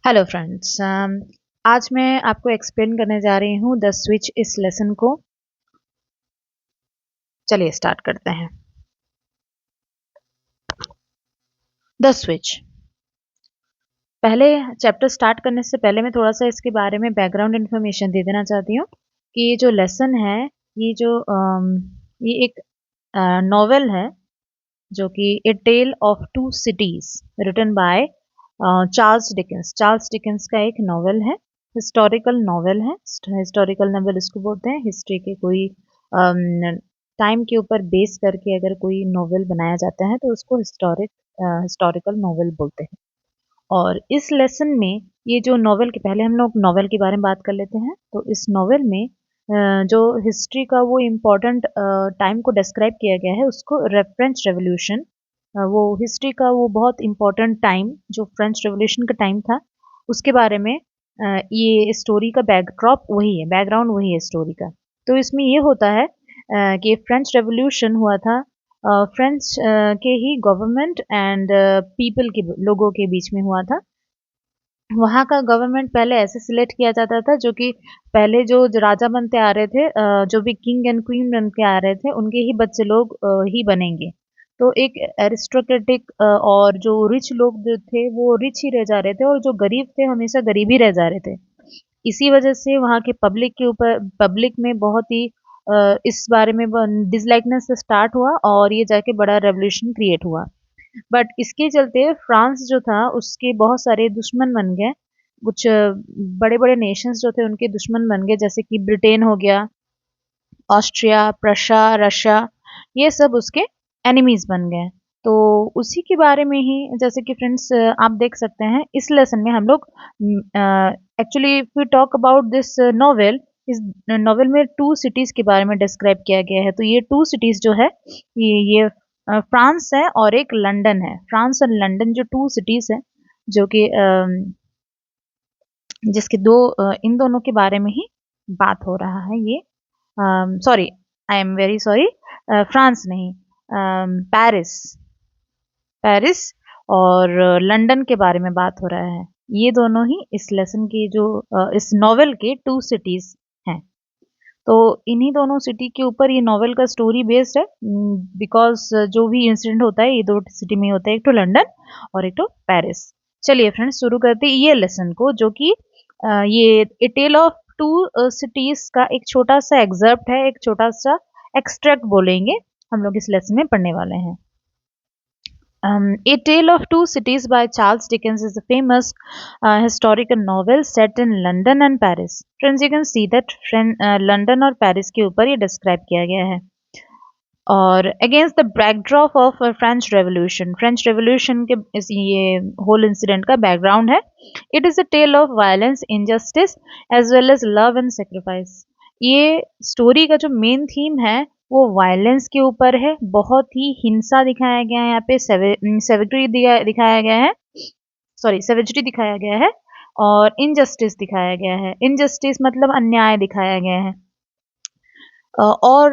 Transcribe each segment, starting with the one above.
Hello friends. आज मैं आपको एक्सप्लेन करने जा रही हूँ द स्विच इस लेसन को। चलिए स्टार्ट करते हैं। The switch. पहले चैप्टर स्टार्ट करने से पहले मैं थोड़ा सा इसके बारे में बैकग्राउंड इन्फॉर्मेशन दे देना चाहती हूँ कि ये जो लेसन है, ये एक नॉवेल है जो कि a tell of to Cities written by Charles Dickens. Charles Dickens का एक नॉवेल है, हिस्टोरिकल नॉवेल है। हिस्टोरिकल नॉवेल इसको बोलते हैं, हिस्ट्री के कोई टाइम के ऊपर बेस करके अगर कोई नॉवेल बनाया जाता है तो उसको हिस्टोरिकल नॉवेल बोलते हैं। और इस लेसन में ये जो नॉवेल के पहले हम लोग नॉवेल के बारे में बात कर लेते हैं। तो इस नॉवेल में जो हिस्ट्री का वो इम्पोर्टेंट टाइम को डिस्क्राइब किया गया है, उसको फ्रेंच रेवोल्यूशन, वो हिस्ट्री का वो बहुत इम्पोर्टेंट टाइम जो फ्रेंच रेवोल्यूशन का टाइम था, उसके बारे में ये स्टोरी का बैकड्रॉप वही है, बैकग्राउंड वही है स्टोरी का। तो इसमें ये होता है कि फ्रेंच रेवोल्यूशन हुआ था फ्रेंच के ही गवर्नमेंट एंड पीपल के लोगों के बीच में हुआ था। वहाँ का गवर्नमेंट पहले ऐसे सिलेक्ट किया जाता था जो कि पहले जो राजा बनते आ रहे थे, जो भी किंग एंड क्वीन बन के आ रहे थे, उनके ही बच्चे लोग ही बनेंगे। तो एक एरिस्टोक्रेटिक और जो रिच लोग जो थे वो रिच ही रह जा रहे थे और जो गरीब थे हमेशा गरीब ही रह जा रहे थे। इसी वजह से वहाँ के पब्लिक में बहुत ही इस बारे में डिसलाइकनेस स्टार्ट हुआ और ये जाके बड़ा रेवोल्यूशन क्रिएट हुआ। बट इसके चलते फ्रांस जो था उसके बहुत सारे दुश्मन बन गए। कुछ बड़े-बड़े नेशंस जो थे उनके दुश्मन बन गए, जैसे कि ब्रिटेन हो गया, ऑस्ट्रिया, प्रशा, रशिया, ये सब उसके एनिमीज बन गए। तो उसी के बारे में ही जैसे कि फ्रेंड्स आप देख सकते हैं इस लेसन में हम लोग actually if we talk about this novel, इस नॉवेल में टू सिटीज के बारे में डिस्क्राइब किया गया है। तो ये टू सिटीज जो है ये फ्रांस है और एक लंदन है। फ्रांस और लंदन जो टू सिटीज है जो कि जिसके इन दोनों के बारे में ही बात हो रहा है। ये sorry, I am very sorry, France नहीं, पेरिस। पेरिस और लंदन के बारे में बात हो रहा है। ये दोनों ही इस लेसन की जो इस नॉवेल के टू सिटीज हैं। तो इन्हीं दोनों सिटी के ऊपर ये नॉवेल का स्टोरी बेस्ड है, बिकॉज जो भी इंसिडेंट होता है ये दो सिटी में होता है, एक तो लंदन और एक तो पेरिस। चलिए फ्रेंड्स शुरू करते हैं ये लेसन को, जो कि ये ए टेल ऑफ टू सिटीज का एक छोटा सा एग्जर्प्ट है, एक छोटा सा एक्सट्रैक्ट बोलेंगे हम लोग इस लेसन में पढ़ने वाले हैं। A Tale of Two Cities by Charles Dickens is a famous historical novel set in London and Paris. Friends, you can see that London और Paris के ऊपर ये describe किया गया है। और against the backdrop of French Revolution, French Revolution के ये whole incident का background है। It is a tale of violence, injustice, as well as love and sacrifice. ये story का जो main theme है वो वायलेंस के ऊपर है। बहुत ही हिंसा दिखाया गया है, यहाँ पे सेवेक्ट्री दिखाया गया है, सॉरी सेवेजिटी दिखाया गया है, और इनजस्टिस दिखाया गया है। इनजस्टिस मतलब अन्याय दिखाया गया है। और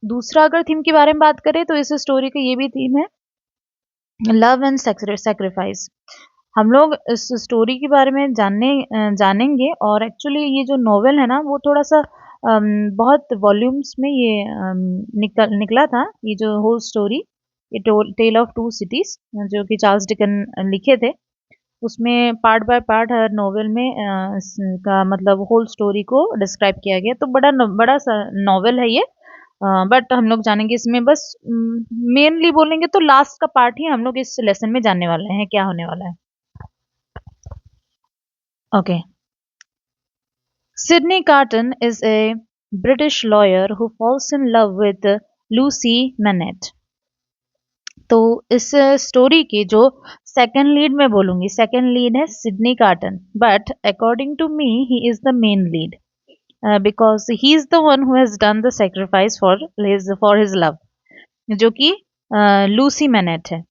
दूसरा अगर थीम के बारे में बात करें तो इस स्टोरी का ये भी थीम है, लव एंड सेक्रीफाइस। हम लोग इस स्टोरी के बारे में जानेंगे। और एक्चुअली ये जो नॉवेल है ना वो थोड़ा सा बहुत वॉल्यूम्स में ये निकला था, ये जो होल स्टोरी, ये टेल ऑफ टू सिटीज जो कि चार्ल्स डिकन लिखे थे, उसमें part by part her novel में का मतलब होल स्टोरी को डिस्क्राइब किया गया। तो बड़ा सा नॉवेल है ये। बट हम लोग जानेंगे इसमें बस मेनली बोलेंगे तो लास्ट का पार्ट ही हम लोग इस लेसन में जानने वाले हैं क्या होने वाला है। Okay. Sidney Carton is a British lawyer who falls in love with Lucy Manet. तो इस स्टोरी की जो सेकंड लीड मैं बोलूंगी, सेकंड लीड है Sydney Carton, but according to me he is the main lead because he is the one who has done the sacrifice for his love, जो कि Lucy MANET है।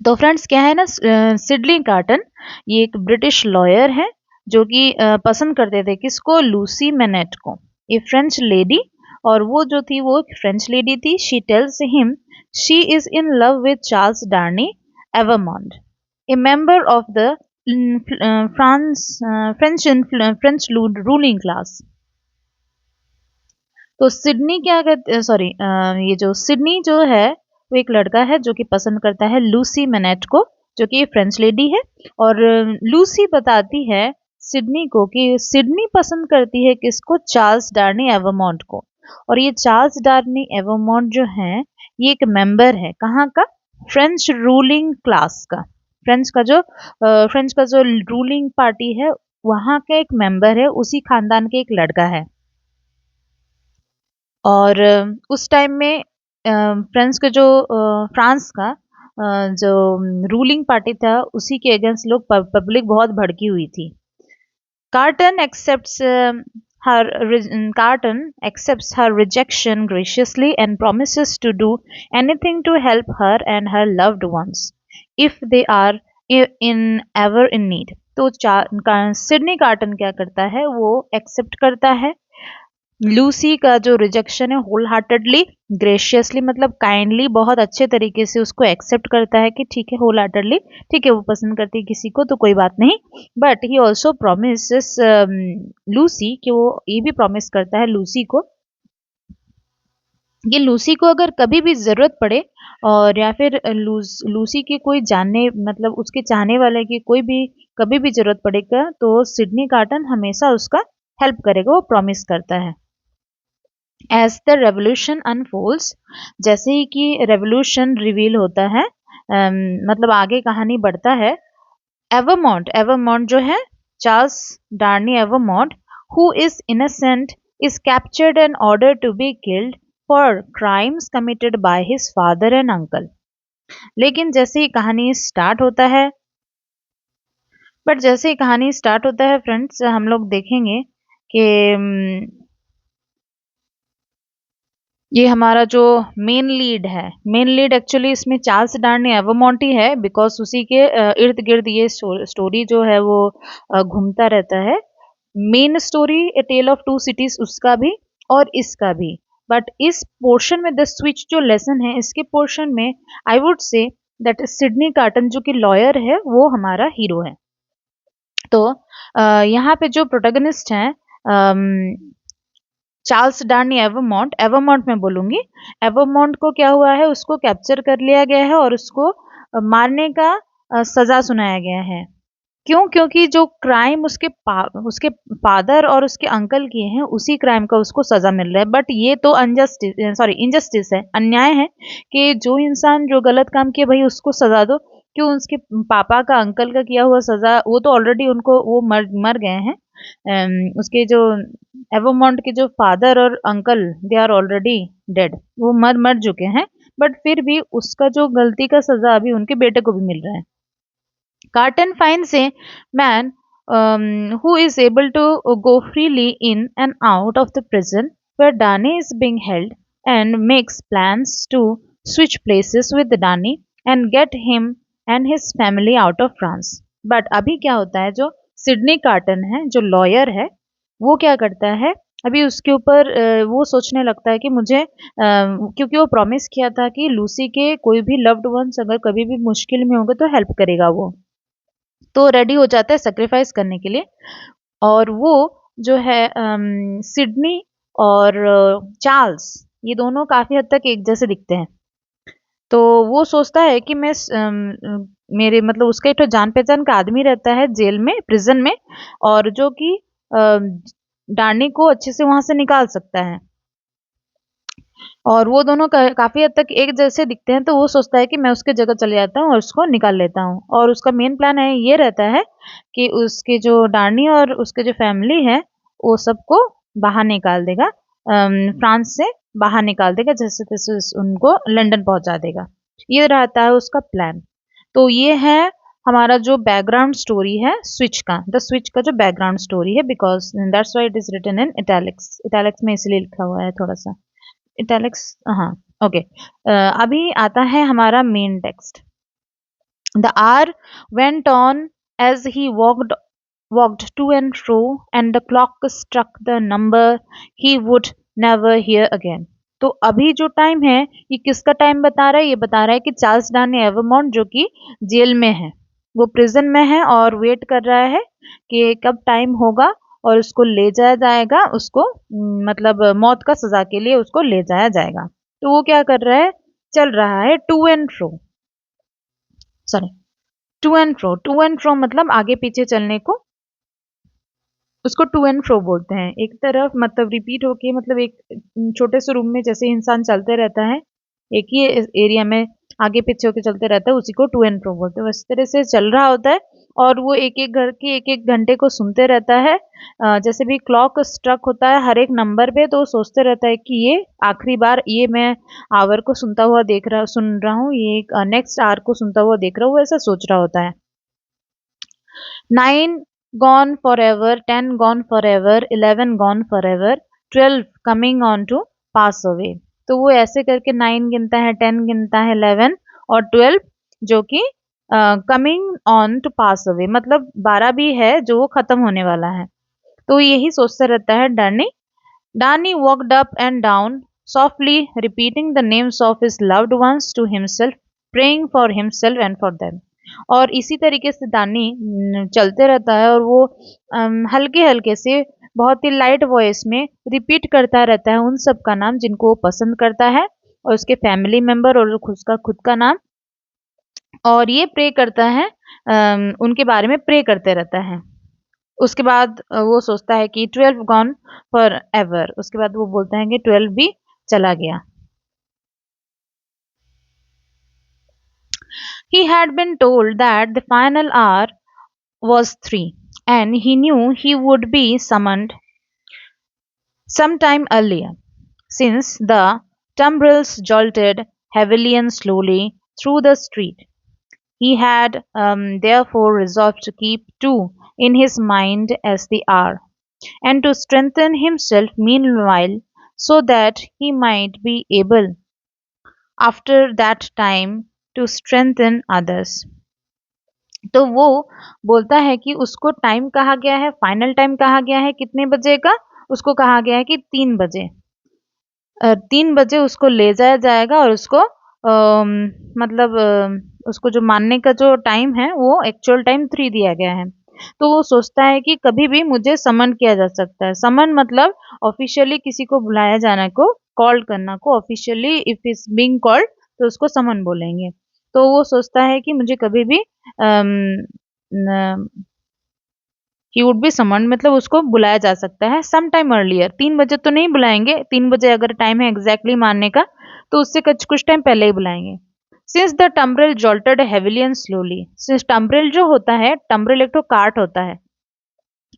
तो friends क्या है ना, सिडनी कार्टन ये एक ब्रिटिश लॉयर है जो कि पसंद करते थे किसको, लूसी मैनेट को, ए फ्रेंच लेडी। और वो जो थी वो एक फ्रेंच लेडी थी। She tells him she is in love with Charles Darnay Evremonde, a member of the French ruling class. तो सिडनी क्या कहते, सॉरी, ये जो सिडनी जो है वो एक लड़का है जो कि पसंद करता है लूसी मैनेट को, जो कि फ्रेंच लेडी है। और लूसी बताती है सिडनी को कि सिडनी पसंद करती है किसको, चार्ल्स डार्नी एवर्मोंट को। और ये चार्ल्स डार्नी एवर्मोंट जो है ये एक मेंबर है कहाँ का, फ्रेंच रूलिंग क्लास का। फ्रेंच का जो रूलिंग पार्टी है वहाँ का एक मेंबर है, उसी खानदान के एक लड़का है। और उस टाइम में फ्रांस का जो रूलिंग पार्टी था उसी के अगेंस्ट लोग पब्लिक बहुत भड़की हुई थी। Carton accepts her rejection graciously and promises to do anything to help her and her loved ones if they are in ever in need. तो सिडनी कार्टन क्या करता है, वो एक्सेप्ट करता है लूसी का जो रिजेक्शन है होल हार्टेडली, ग्रेशियसली मतलब काइंडली, बहुत अच्छे तरीके से उसको एक्सेप्ट करता है कि ठीक है, होल हार्टेडली ठीक है, वो पसंद करती है किसी को तो कोई बात नहीं। But he also promises Lucy, कि वो ये भी प्रॉमिस करता है लूसी को कि लूसी को अगर कभी भी ज़रूरत पड़े और या फिर लूसी के कोई जानने मतलब उसके चाहने वाले की कोई भी कभी भी ज़रूरत पड़ेगा तो सिडनी कार्टन हमेशा उसका हेल्प करेगा, वो प्रॉमिस करता है। एज द रेवोल्यूशन अनफोल्ड्स, जैसे ही कि रेवोल्यूशन रिवील होता है, मतलब आगे कहानी बढ़ता है, एवर्मोंट जो है Charles Darnay Evremonde, who is innocent, is captured and order to be killed for crimes committed by his father and uncle. लेकिन जैसे ही कहानी स्टार्ट होता है फ्रेंड्स, हम लोग देखेंगे कि ये हमारा जो मेन लीड एक्चुअली इसमें चार्ल्स डार्नी एवर्मोंट ही है, बिकॉज उसी के इर्द गिर्द ये स्टोरी जो है वो घूमता रहता है। Main story a tell of to cities उसका भी और इसका भी। बट इस पोर्शन में द स्विच जो लेसन है इसके पोर्शन में I would say that Sydney carton जो कि लॉयर है वो हमारा हीरो है। तो यहाँ पे जो प्रोटैगनिस्ट हैं चार्ल्स डार्नी एवर्मोंट में बोलूंगी, एवर्मोंट को क्या हुआ है, उसको कैप्चर कर लिया गया है और उसको मारने का सजा सुनाया गया है। क्यों? क्योंकि जो क्राइम उसके फादर और उसके अंकल किए हैं उसी क्राइम का उसको सजा मिल रहा है। बट ये तो इनजस्टिस है, अन्याय है कि जो इंसान जो गलत काम किए भाई उसको सजा दो। क्यों? उसके पापा का अंकल का किया हुआ सजा, वो तो ऑलरेडी उनको वो मर गए हैं। उसके जो एवर्मोंट के जो फादर और uncle they are already dead, वो मर चुके हैं। बट फिर भी उसका जो गलती का सजा अभी उनके बेटे को भी मिल रहा है। Carton finds a man who is able to go freely in and out of the prison where Dani is being held and makes plans to switch places with Dani and get him and his family out of France. But अभी क्या होता है, जो Sydney carton है जो lawyer है वो क्या करता है, अभी उसके ऊपर वो सोचने लगता है कि मुझे क्योंकि वो प्रॉमिस किया था कि लूसी के कोई भी लव्ड वंस अगर कभी भी मुश्किल में होंगे तो हेल्प करेगा वो, तो रेडी हो जाता है सेक्रीफाइस करने के लिए। और वो जो है सिडनी और चार्ल्स ये दोनों काफी हद तक एक जैसे दिखते हैं। तो वो सोचता है कि मेरे मतलब उसका एक तो जान पहचान का आदमी रहता है जेल में, प्रिजन में, और जो कि डार्नी को अच्छे से वहां से निकाल सकता है। और वो दोनों काफी हद तक एक जैसे दिखते हैं, तो वो सोचता है कि मैं उसके जगह चले जाता हूँ और उसको निकाल लेता हूँ। और उसका मेन प्लान है ये रहता है कि उसके जो डार्नी और उसके जो फैमिली है वो सबको बाहर निकाल देगा, फ्रांस से बाहर निकाल देगा, जैसे तैसे उनको लंदन पहुंचा देगा। ये रहता है उसका प्लान। तो ये है हमारा जो बैकग्राउंड स्टोरी है स्विच का, द स्विच का जो बैकग्राउंड स्टोरी है, because that's why it is written in italics में इसलिए लिखा हुआ है थोड़ा सा इटैलिक्स। हाँ, ओके। अभी आता है हमारा main text. The hours went on as he walked to and fro, and the clock struck the number he would never hear again. तो अभी जो टाइम है ये किसका टाइम बता रहा है, ये बता रहा है कि चार्ल्स डार्नी एवर्मोंट जो कि जेल में है, वो प्रिजन में है और वेट कर रहा है कि कब टाइम होगा और उसको ले जाया जाएगा, उसको मतलब मौत का सजा के लिए उसको ले जाया जाएगा। तो वो क्या कर रहा है, चल रहा है to and fro, sorry, to and fro मतलब आगे पीछे चलने को, उसको टू एंड फ्रो बोलते हैं। एक तरफ मतलब रिपीट होके, मतलब एक छोटे से रूम में जैसे इंसान चलते रहता है, एक ही एरिया में आगे पीछे होके चलते रहता है, उसी को टू एंड फ्रो बोलते हैं। उस तरह से चल रहा होता है और वो एक एक घर के एक एक घंटे को सुनते रहता है। जैसे भी क्लॉक स्ट्रक होता है हर एक नंबर पे, तो वो सोचते रहता है कि ये आखिरी बार ये मैं आवर को सुनता हुआ सुन रहा हूँ, ये नेक्स्ट आवर को सुनता हुआ देख रहा हूँ, ऐसा सोच रहा होता है। 9 gone forever, 10 gone forever, 11 gone forever, 12 coming on to pass away। तो वो ऐसे करके 9 गिनता है, 10 गिनता है, 11 और 12 जो कि coming on to pass away, मतलब 12 भी है जो वो खत्म होने वाला है। तो यही सोचता रहता है Darnay. Darnay walked up and down softly repeating the names of his loved ones to himself, praying for himself and for them. और इसी तरीके से दानी चलते रहता है और वो हल्के हल्के से बहुत ही लाइट वॉइस में रिपीट करता रहता है उन सब का नाम जिनको वो पसंद करता है, और उसके फैमिली मेंबर और खुद का नाम। और ये प्रे करता है, उनके बारे में प्रे करते रहता है। उसके बाद वो सोचता है कि 12 गॉन फॉर एवर, उसके बाद वो बोलता है कि 12 भी चला गया। He had been told that the final hour was 3, and he knew he would be summoned sometime earlier, since the tumbrils jolted heavily and slowly through the street. He had therefore resolved to keep 2 in his mind as the hour, and to strengthen himself meanwhile, so that he might be able, after that time, to strengthen others। तो वो बोलता है कि उसको time कहा गया है, final time कहा गया है कितने बजे का, उसको कहा गया है कि 3 बजे। 3 बजे उसको ले जाया जाएगा और उसको मतलब उसको जो मानने का जो टाइम है वो एक्चुअल टाइम 3 दिया गया है। तो वो सोचता है कि कभी भी मुझे समन किया जा सकता है। समन मतलब ऑफिशियली किसी को बुलाया जाना को, कॉल करना को, officially if is being called तो उसको समन बोलेंगे। तो वो सोचता है कि मुझे कभी भी ही वुड बी समन्ड, मतलब उसको बुलाया जा सकता है सम टाइम अर्लियर। 3 बजे तो नहीं बुलाएंगे, 3 बजे अगर टाइम है एग्जैक्टली मानने का तो उससे कुछ टाइम पहले ही बुलाएंगे। Since the tumbril jolted heavily and slowly, since tumbril जो होता है, टम्ब्रेल एक तो कार्ट होता है,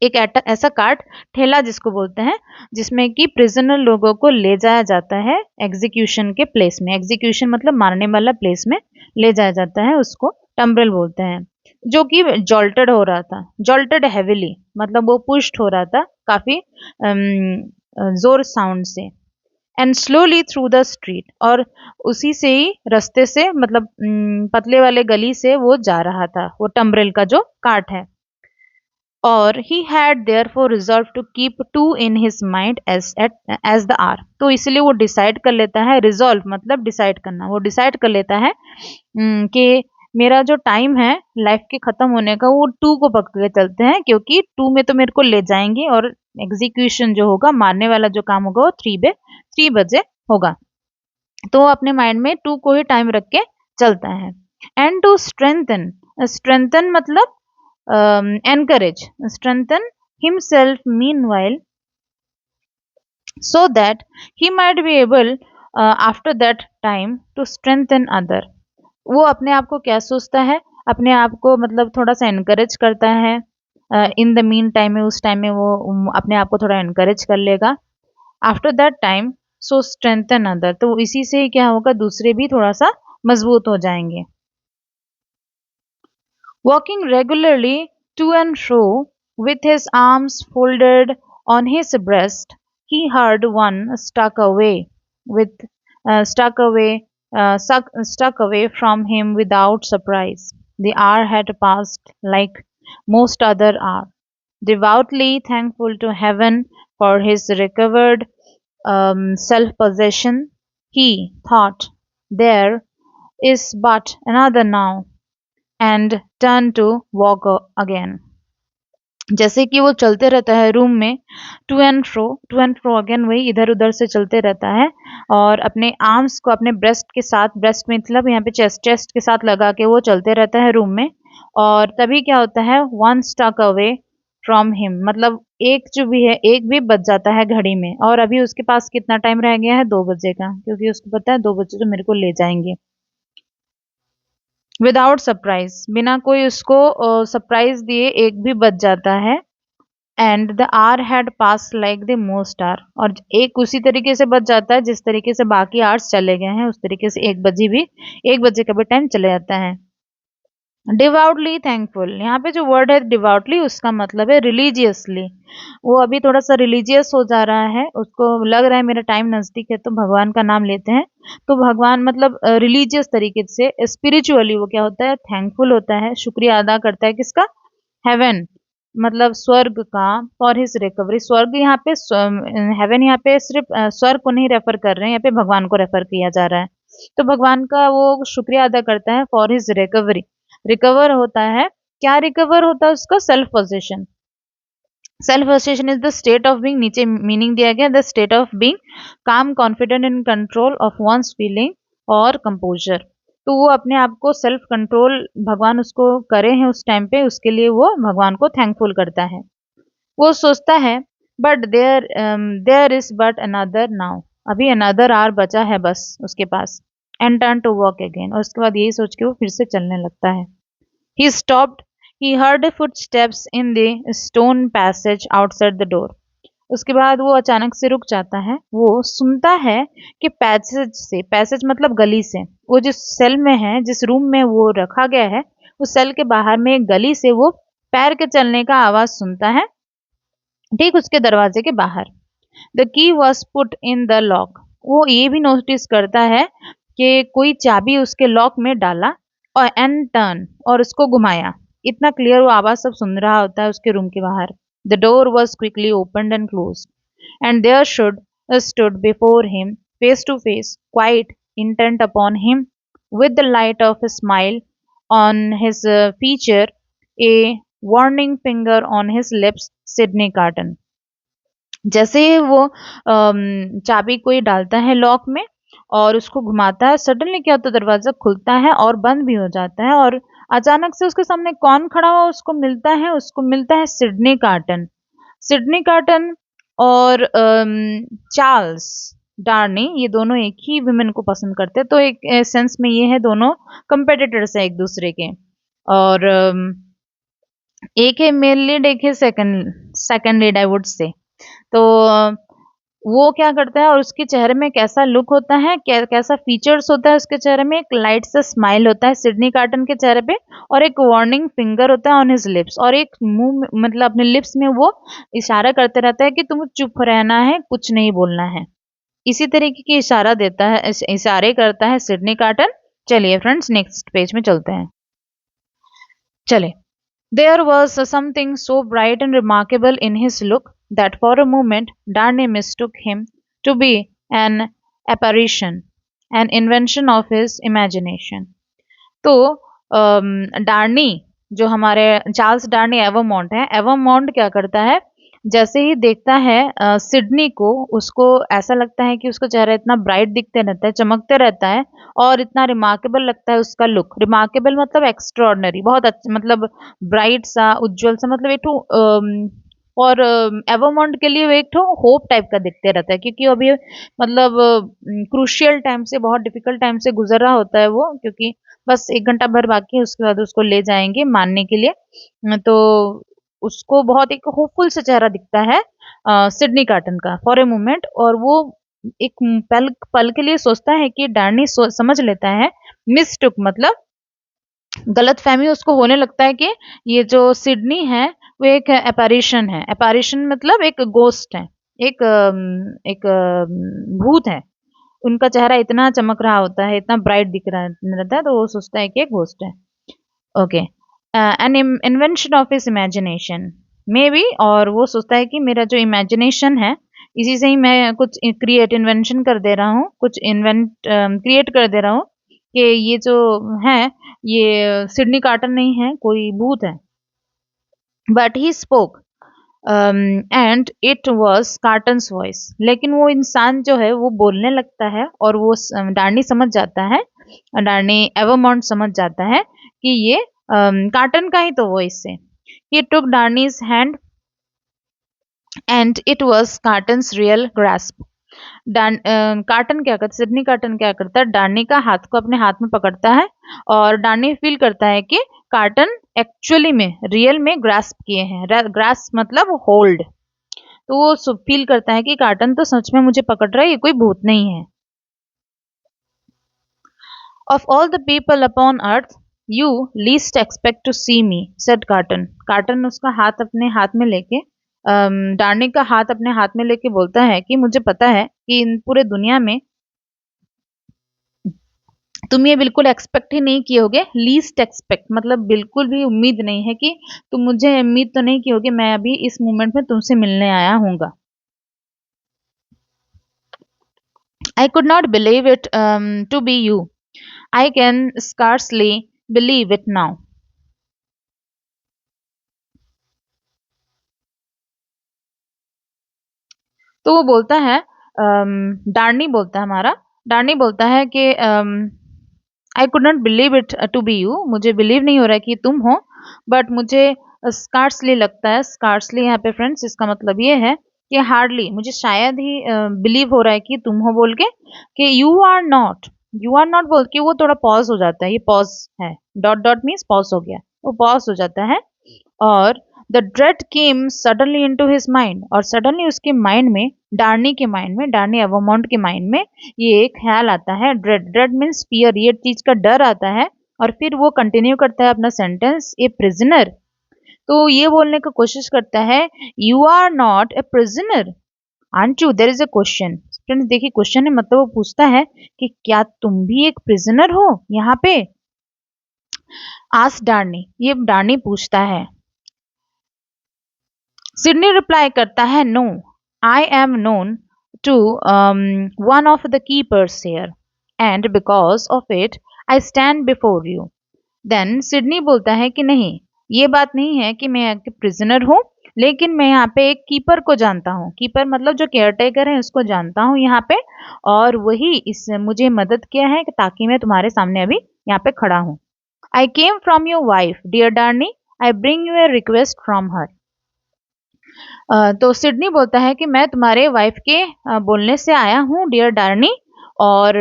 एक ऐसा कार्ट, ठेला जिसको बोलते हैं, जिसमें कि प्रिजनर लोगों को ले जाया जाता है एग्जीक्यूशन के प्लेस में। एग्जीक्यूशन मतलब मारने वाला प्लेस में ले जाया जाता है, उसको टम्ब्रेल बोलते हैं। जो कि जॉल्टेड हो रहा था, जॉल्टेड हेविली मतलब वो पुश्ड हो रहा था काफी जोर साउंड से। And slowly through the street, और उसी से ही रास्ते से, मतलब पतले वाले गली से वो जा रहा था, वो टम्ब्रेल का जो कार्ट है। और he had therefore resolved to keep 2 in his mind as the hour। तो इसलिए वो डिसाइड कर लेता है, रिजॉल्व मतलब डिसाइड करना, वो डिसाइड कर लेता है कि मेरा जो टाइम है लाइफ के खत्म होने का वो 2 को पकड़ के चलते हैं, क्योंकि 2 में तो मेरे को ले जाएंगे और एग्जीक्यूशन जो होगा, मारने वाला जो काम होगा वो 3 बजे होगा। तो वो अपने माइंड में 2 को ही टाइम रख के चलता है। एंड टू स्ट्रेंथन, स्ट्रेंथन मतलब encourage, strengthen himself meanwhile, so that he might be able, after that time, to strengthen other। वो अपने आप को क्या सोचता है, अपने आप को मतलब थोड़ा सा एनकरेज करता है। इन द मीन टाइम में, उस टाइम में वो अपने आप को थोड़ा एनकरेज कर लेगा। After that time so strengthen other, तो इसी से क्या होगा, दूसरे भी थोड़ा सा मजबूत हो जाएंगे। Walking regularly to and fro, with his arms folded on his breast, he heard one with stuck away from him without surprise. The hour had passed like most other hours. Devoutly thankful to heaven for his recovered self-possession, he thought, "There is but another now, and turned to walk again. जैसे कि वो चलते रहता है room में, to and fro again, वही इधर उधर से चलते रहता है और अपने आर्म्स को अपने ब्रेस्ट के साथ, ब्रेस्ट मतलब यहाँ पे चेस्ट के साथ लगा के वो चलते रहता है रूम में। और तभी क्या होता है, one stuck away from him, मतलब एक जो भी है, एक भी बच जाता है घड़ी में। और अभी उसके पास कितना टाइम रह गया है, 2 बजे का, क्योंकि उसको पता है 2 बजे तो मेरे को ले जाएंगे। विदाउट सरप्राइज, बिना कोई उसको सरप्राइज दिए एक भी बच जाता है। And the hours had pass like the most hours, और एक उसी तरीके से बच जाता है जिस तरीके से बाकी आर्स चले गए हैं, उस तरीके से 1 बजे का भी टाइम चले जाता है। डिवाउटली थैंकफुल, यहाँ पे जो वर्ड है डिवाउटली, उसका मतलब है रिलीजियसली। वो अभी थोड़ा सा रिलीजियस हो जा रहा है, उसको लग रहा है मेरा टाइम नजदीक है तो भगवान का नाम लेते हैं। तो भगवान मतलब रिलीजियस तरीके से, स्पिरिचुअली वो क्या होता है, थैंकफुल होता है, शुक्रिया अदा करता है किसका, हेवन मतलब स्वर्ग का, फॉर हिज रिकवरी। स्वर्ग यहाँ पे, हेवन यहाँ पे सिर्फ स्वर्ग को नहीं रेफर कर रहे हैं, यहाँ पे भगवान को रेफर किया जा रहा है। तो भगवान का वो शुक्रिया अदा करता है फॉर हिज रिकवरी। रिकवर होता है, क्या रिकवर होता है उसका, self possession. Self possession is the state of being, नीचे मीनिंग दिया गया, the state of being calm, confident in control of one's feeling और कंपोजर। तो वो अपने आप को सेल्फ कंट्रोल भगवान उसको करे हैं उस टाइम पे, उसके लिए वो भगवान को थैंकफुल करता है। वो सोचता है but there is but another now, अभी अनदर आर बचा है बस उसके पास। And turn to walk again, और उसके बाद यही सोच के वो फिर से चलने लगता है। He stopped, he heard footsteps in the stone passage outside the door. उसके बाद वो अचानक से रुक जाता है, वो सुनता है कि पैसेज से, पैसेज मतलब गली से, वो जिस सेल में है, जिस रूम में वो रखा गया है, उस सेल के बाहर में एक गली से वो पैर के चलने का आवाज सुनता है, ठीक उसके दरवाजे के बाहर। The key was put in the lock, वो ये भी नोटिस करता है कि कोई चाबी उसके लॉक में डाला, और एंड टर्न, और उसको घुमाया। इतना क्लियर वो आवाज सब सुन रहा होता है उसके रूम के बाहर। The door was quickly opened and closed, and there stood before him, face to face, quite intent upon him, with the light of a smile on his feature, a warning finger on his lips, Sydney Carton। जैसे ही वो चाबी कोई डालता है lock में और उसको घुमाता है, सडनली क्या होता है, दरवाजा खुलता है और बंद भी हो जाता है, और अचानक से उसके सामने कौन खड़ा हुआ उसको मिलता है, उसको मिलता है सिडनी कार्टन। सिडनी कार्टन और चार्ल्स डार्नी, ये दोनों एक ही विमेन को पसंद करते हैं, तो एक सेंस में ये है दोनों कंपेटिटर्स हैं एक दूसरे के। और एक है मेल लीड, एक है second lead, I would say. तो वो क्या करता है, और उसके चेहरे में कैसा लुक होता है, कैसा फीचर्स होता है उसके चेहरे में, एक लाइट सा स्माइल होता है सिडनी कार्टन के चेहरे पे, और एक वार्निंग फिंगर होता है ऑन हिज लिप्स, और एक मुंह मतलब अपने लिप्स में वो इशारा करते रहता है कि तुम चुप रहना है, कुछ नहीं बोलना है। इसी तरीके की इशारा देता है, इशारे करता है सिडनी कार्टन। चलिए फ्रेंड्स, नेक्स्ट पेज में चलते हैं। चले। There was something so bright and remarkable in his look that for a moment Darnay mistook him to be an apparition, an invention of his imagination. तो डार्नी, जो हमारे Charles डार्नी एवरमॉन्ट है, एवरमॉन्ट क्या करता है, जैसे ही देखता है सिडनी को, उसको ऐसा लगता है कि उसका चेहरा इतना ब्राइट दिखते रहता है, चमकते रहता है, और इतना रिमार्केबल लगता है उसका लुक। रिमार्केबल मतलब एक्स्ट्रॉर्डनरी, बहुत अच्छा, मतलब ब्राइट सा, उज्जवल सा, मतलब एक और एवरमॉन्ट के लिए वो एक होप टाइप का दिखते रहता है, क्योंकि अभी मतलब क्रूशियल टाइम से, बहुत डिफिकल्ट टाइम से गुजर रहा होता है वो, क्योंकि बस 1 घंटा भर बाकी है, उसके बाद उसको ले जाएंगे मानने के लिए। तो उसको बहुत एक होपफुल सा चेहरा दिखता है सिडनी कार्टन का फॉर ए मोमेंट, और वो एक पल पल के लिए सोचता है कि डार्नी समझ लेता है, मिस्टुक मतलब गलत फहमी उसको होने लगता है कि ये जो सिडनी है वो एक एपारिशन है। एपारिशन मतलब एक गोस्ट है, एक भूत है। उनका चेहरा इतना चमक रहा होता है, इतना ब्राइट दिख रहा रहता है, तो वो सोचता है कि एक घोस्ट है। Okay, an invention of his imagination may be, और वो सोचता है कि मेरा जो इमेजिनेशन है, इसी से ही मैं कुछ इन्वेंशन कर दे रहा हूँ, कुछ क्रिएट कर दे रहा हूँ, कि ये जो है ये सिडनी कार्टर नहीं है, कोई भूत है। But he spoke and it was cottons voice. लेकिन वो इंसान जो है वो बोलने लगता है और वो डार्नी समझ जाता है, डार्नी एवरमॉन्ट समझ जाता है कि ये कार्टन का ही तो वॉइस है। He took Darnay's hand and it was Carton's real grasp. Carton क्या करता, सिडनी कार्टन क्या करता है, डार्नी का हाथ को अपने हाथ में पकड़ता है और डार्नी फील करता है कि कार्टन एक्चुअली में रियल में ग्रास्प किए हैं। ग्रास्प मतलब होल्ड। तो वो फील करता है कि कार्टन तो सच में मुझे पकड़ रहा है, ये कोई भूत नहीं है। Of all the people upon earth you least expect to see me said Carton. Carton उसका हाथ अपने हाथ में लेके डार्नी का हाथ अपने हाथ में लेके बोलता है कि मुझे पता है कि इन पूरे दुनिया में तुम ये बिल्कुल एक्सपेक्ट ही नहीं किए होगे। लीस्ट एक्सपेक्ट मतलब बिल्कुल भी उम्मीद नहीं है कि तुम मुझे उम्मीद तो नहीं की होगी मैं अभी इस मोमेंट में तुमसे मिलने आया हूँगा। I could not believe it to be you. I can scarcely believe it now. तो वो बोलता है डार्नी बोलता है हमारा, डार्नी बोलता है कि I could not believe it to be you, मुझे बिलीव नहीं हो रहा है कि तुम हो, बट मुझे स्कार्सली लगता है। स्कार्सली यहाँ पे फ्रेंड्स इसका मतलब ये है कि हार्डली, मुझे शायद ही बिलीव हो रहा है कि तुम हो बोल के, कि यू आर नॉट बोल के वो थोड़ा पॉज हो जाता है, ये पॉज है, डॉट डॉट मीन्स पॉज हो गया, वो पॉज हो जाता है। और the dread came suddenly into his mind, और सडनली उसके माइंड में, डार्नी के माइंड में, डार्नी एवरमॉन्ट के माइंड में ये एक ख्याल आता है, ड्रेड, ड्रेड मीन्स फियर, ये चीज का डर आता है। और फिर वो कंटिन्यू करता है अपना सेंटेंस, ए प्रिजनर। तो ये बोलने का कोशिश करता है you are not a prisoner aren't you, there is a question. Friends देखिए क्वेश्चन है, मतलब वो पूछता है कि क्या तुम भी एक प्रिजनर हो यहाँ पे। आस्क डार्नी, ये डार्नी पूछता है। सिडनी रिप्लाई करता है no, I am known to one of the keepers here and because of it I stand before you. Then Sydney बोलता है कि नहीं, ये बात नहीं है कि मैं एक प्रिजनर हूँ, लेकिन मैं यहाँ पे एक कीपर को जानता हूँ। कीपर मतलब जो केयरटेकर है उसको जानता हूँ यहाँ पे, और वही इस मुझे मदद किया है ताकि मैं तुम्हारे सामने अभी यहाँ पे खड़ा हूँ। I came from your wife dear Darnay, I bring you a request from her. तो सिडनी बोलता है कि मैं तुम्हारे वाइफ के बोलने से आया हूँ डियर डार्नी, और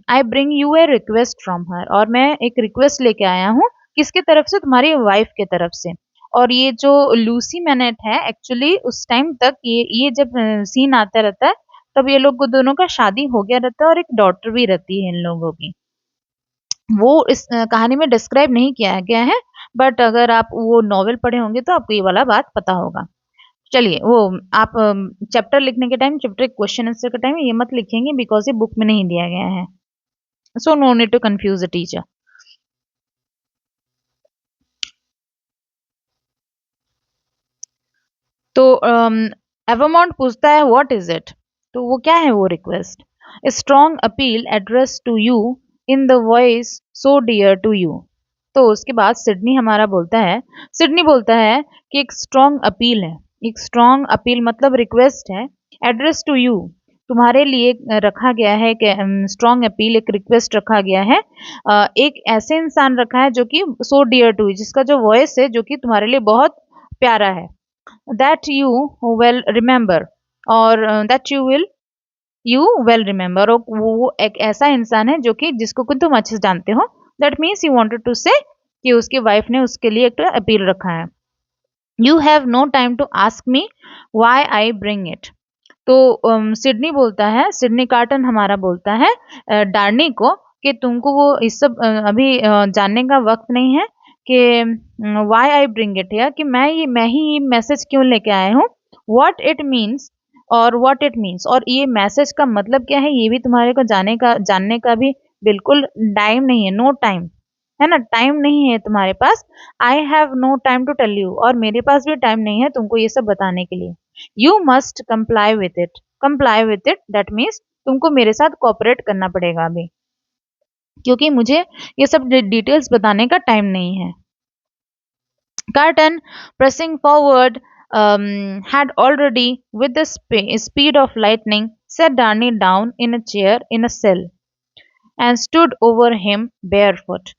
आई bring you a request from हर, और मैं एक रिक्वेस्ट लेके आया हूँ, किसके तरफ से, तुम्हारी वाइफ के तरफ से। और ये जो लूसी मैनेट है एक्चुअली उस टाइम तक ये जब सीन आता रहता है तब ये लोग दोनों का शादी हो गया रहता है और एक डॉटर भी रहती है इन लोगों की। वो इस कहानी में डिस्क्राइब नहीं किया गया है, बट अगर आप वो नॉवेल पढ़े होंगे तो आपको ये वाला बात पता होगा। चलिए वो आप चैप्टर लिखने के टाइम, चैप्टर क्वेश्चन आंसर के टाइम ये मत लिखेंगे बिकॉज ये बुक में नहीं दिया गया है, so no need to confuse the teacher. तो एवरमॉन्ट पूछता है व्हाट इज इट, तो वो क्या है वो request. A strong appeal address to you in the voice so dear to you. तो उसके बाद सिडनी हमारा बोलता है, सिडनी बोलता है कि एक स्ट्रॉन्ग अपील है, एक स्ट्रॉन्ग अपील मतलब रिक्वेस्ट है, एड्रेस टू यू तुम्हारे लिए रखा गया है, स्ट्रॉन्ग अपील एक रिक्वेस्ट रखा गया है, एक ऐसे इंसान रखा है जो कि सो डियर टू, जिसका जो वॉइस है जो कि तुम्हारे लिए बहुत प्यारा है, that you will remember, और that you will remember, और वो एक ऐसा इंसान है जो कि जिसको कि तुम अच्छे से जानते हो। that means you wanted to say कि उसकी वाइफ ने उसके लिए एक अपील रखा है। you have no time to ask me why I bring it। तो सिडनी बोलता है, सिडनी कार्टन हमारा बोलता है डार्नी को कि तुमको वो इस सब अभी जानने का वक्त नहीं है कि why I bring it here, कि मैं ही ये मैसेज क्यों लेके आया हूँ, व्हाट इट मीन्स, और व्हाट इट मीन्स, और ये मैसेज का मतलब क्या है ये भी तुम्हारे को जानने का भी बिल्कुल टाइम नहीं है, नो टाइम है ना, टाइम नहीं है तुम्हारे पास। I have no time to tell you, और मेरे पास भी टाइम नहीं है तुमको ये सब बताने के लिए। You must comply with it, comply with it that means तुमको मेरे साथ कोऑपरेट करना पड़ेगा अभी। क्योंकि मुझे ये सब डिटेल्स बताने का टाइम नहीं है। Carton, pressing forward, had already, with the speed of lightning, set Darnay down in a chair in a cell and stood over him barefoot.